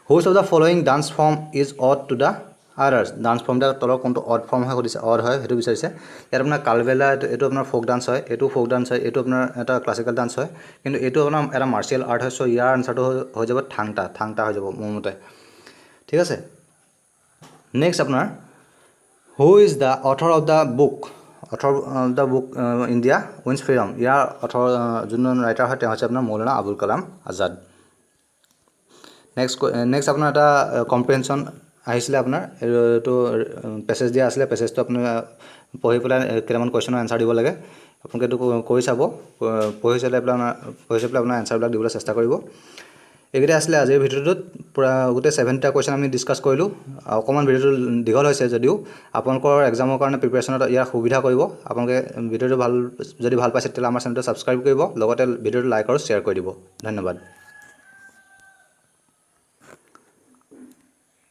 which of the following dance form is odd to the others dance ফৰ্মটা তলৰ কোনটো অড ফৰ্ম হয় সুধিছে অড হয় সেইটো বিচাৰিছে ইয়াত আপোনাৰ কালবেলা এইটো আপোনাৰ ফ'ক ডান্স হয় এইটো ফ'ক ডান্স হয় এইটো আপোনাৰ এটা ক্লাছিকেল ডান্স হয় কিন্তু এইটো আপোনাৰ এটা মাৰ্চিয়েল আৰ্ট হয় চ' ইয়াৰ আনচাৰটো হৈ যাব থাংটা হৈ যাব মোৰ মতে ঠিক আছে নেক্সট আপোনাৰ who is the author of the book India wins freedom ইয়াৰ অথৰ যোনজন ৰাইটাৰ হয় তেওঁ হৈছে আপোনাৰ মৌলানা আবুল কালাম আজাদ নেক্সট আপোনাৰ এটা কম্প্ৰিহেনশ্যন আহিছিলে আপোনাৰ এইটো পেছেজ দিয়া আছিলে পেছেজটো আপুনি পঢ়ি পেলাই কেইটামান কুৱেশ্যনৰ এনচাৰ দিব লাগে আপোনালোকে এইটো কৰি চাব পঢ়ি চাই পেলাই আপোনাৰ এনচাৰবিলাক দিবলৈ চেষ্টা কৰিব এইকেইটা আছিলে আজিৰ ভিডিঅ'টোত পুৰা গোটেই 7টা কুৱেশ্যন আমি ডিছকাছ কৰিলোঁ অকণমান ভিডিঅ'টো দীঘল হৈছে যদিও আপোনালোকৰ এক্সামৰ কাৰণে প্ৰিপেৰেশ্যনত ইয়াৰ সুবিধা কৰিব আপোনালোকে ভিডিঅ'টো যদি ভাল পাইছে তেতিয়াহ'লে আমাৰ চেনেলটো ছাবস্ক্ৰাইব কৰিব লগতে ভিডিঅ'টো লাইক আৰু শ্বেয়াৰ কৰি দিব ধন্যবাদ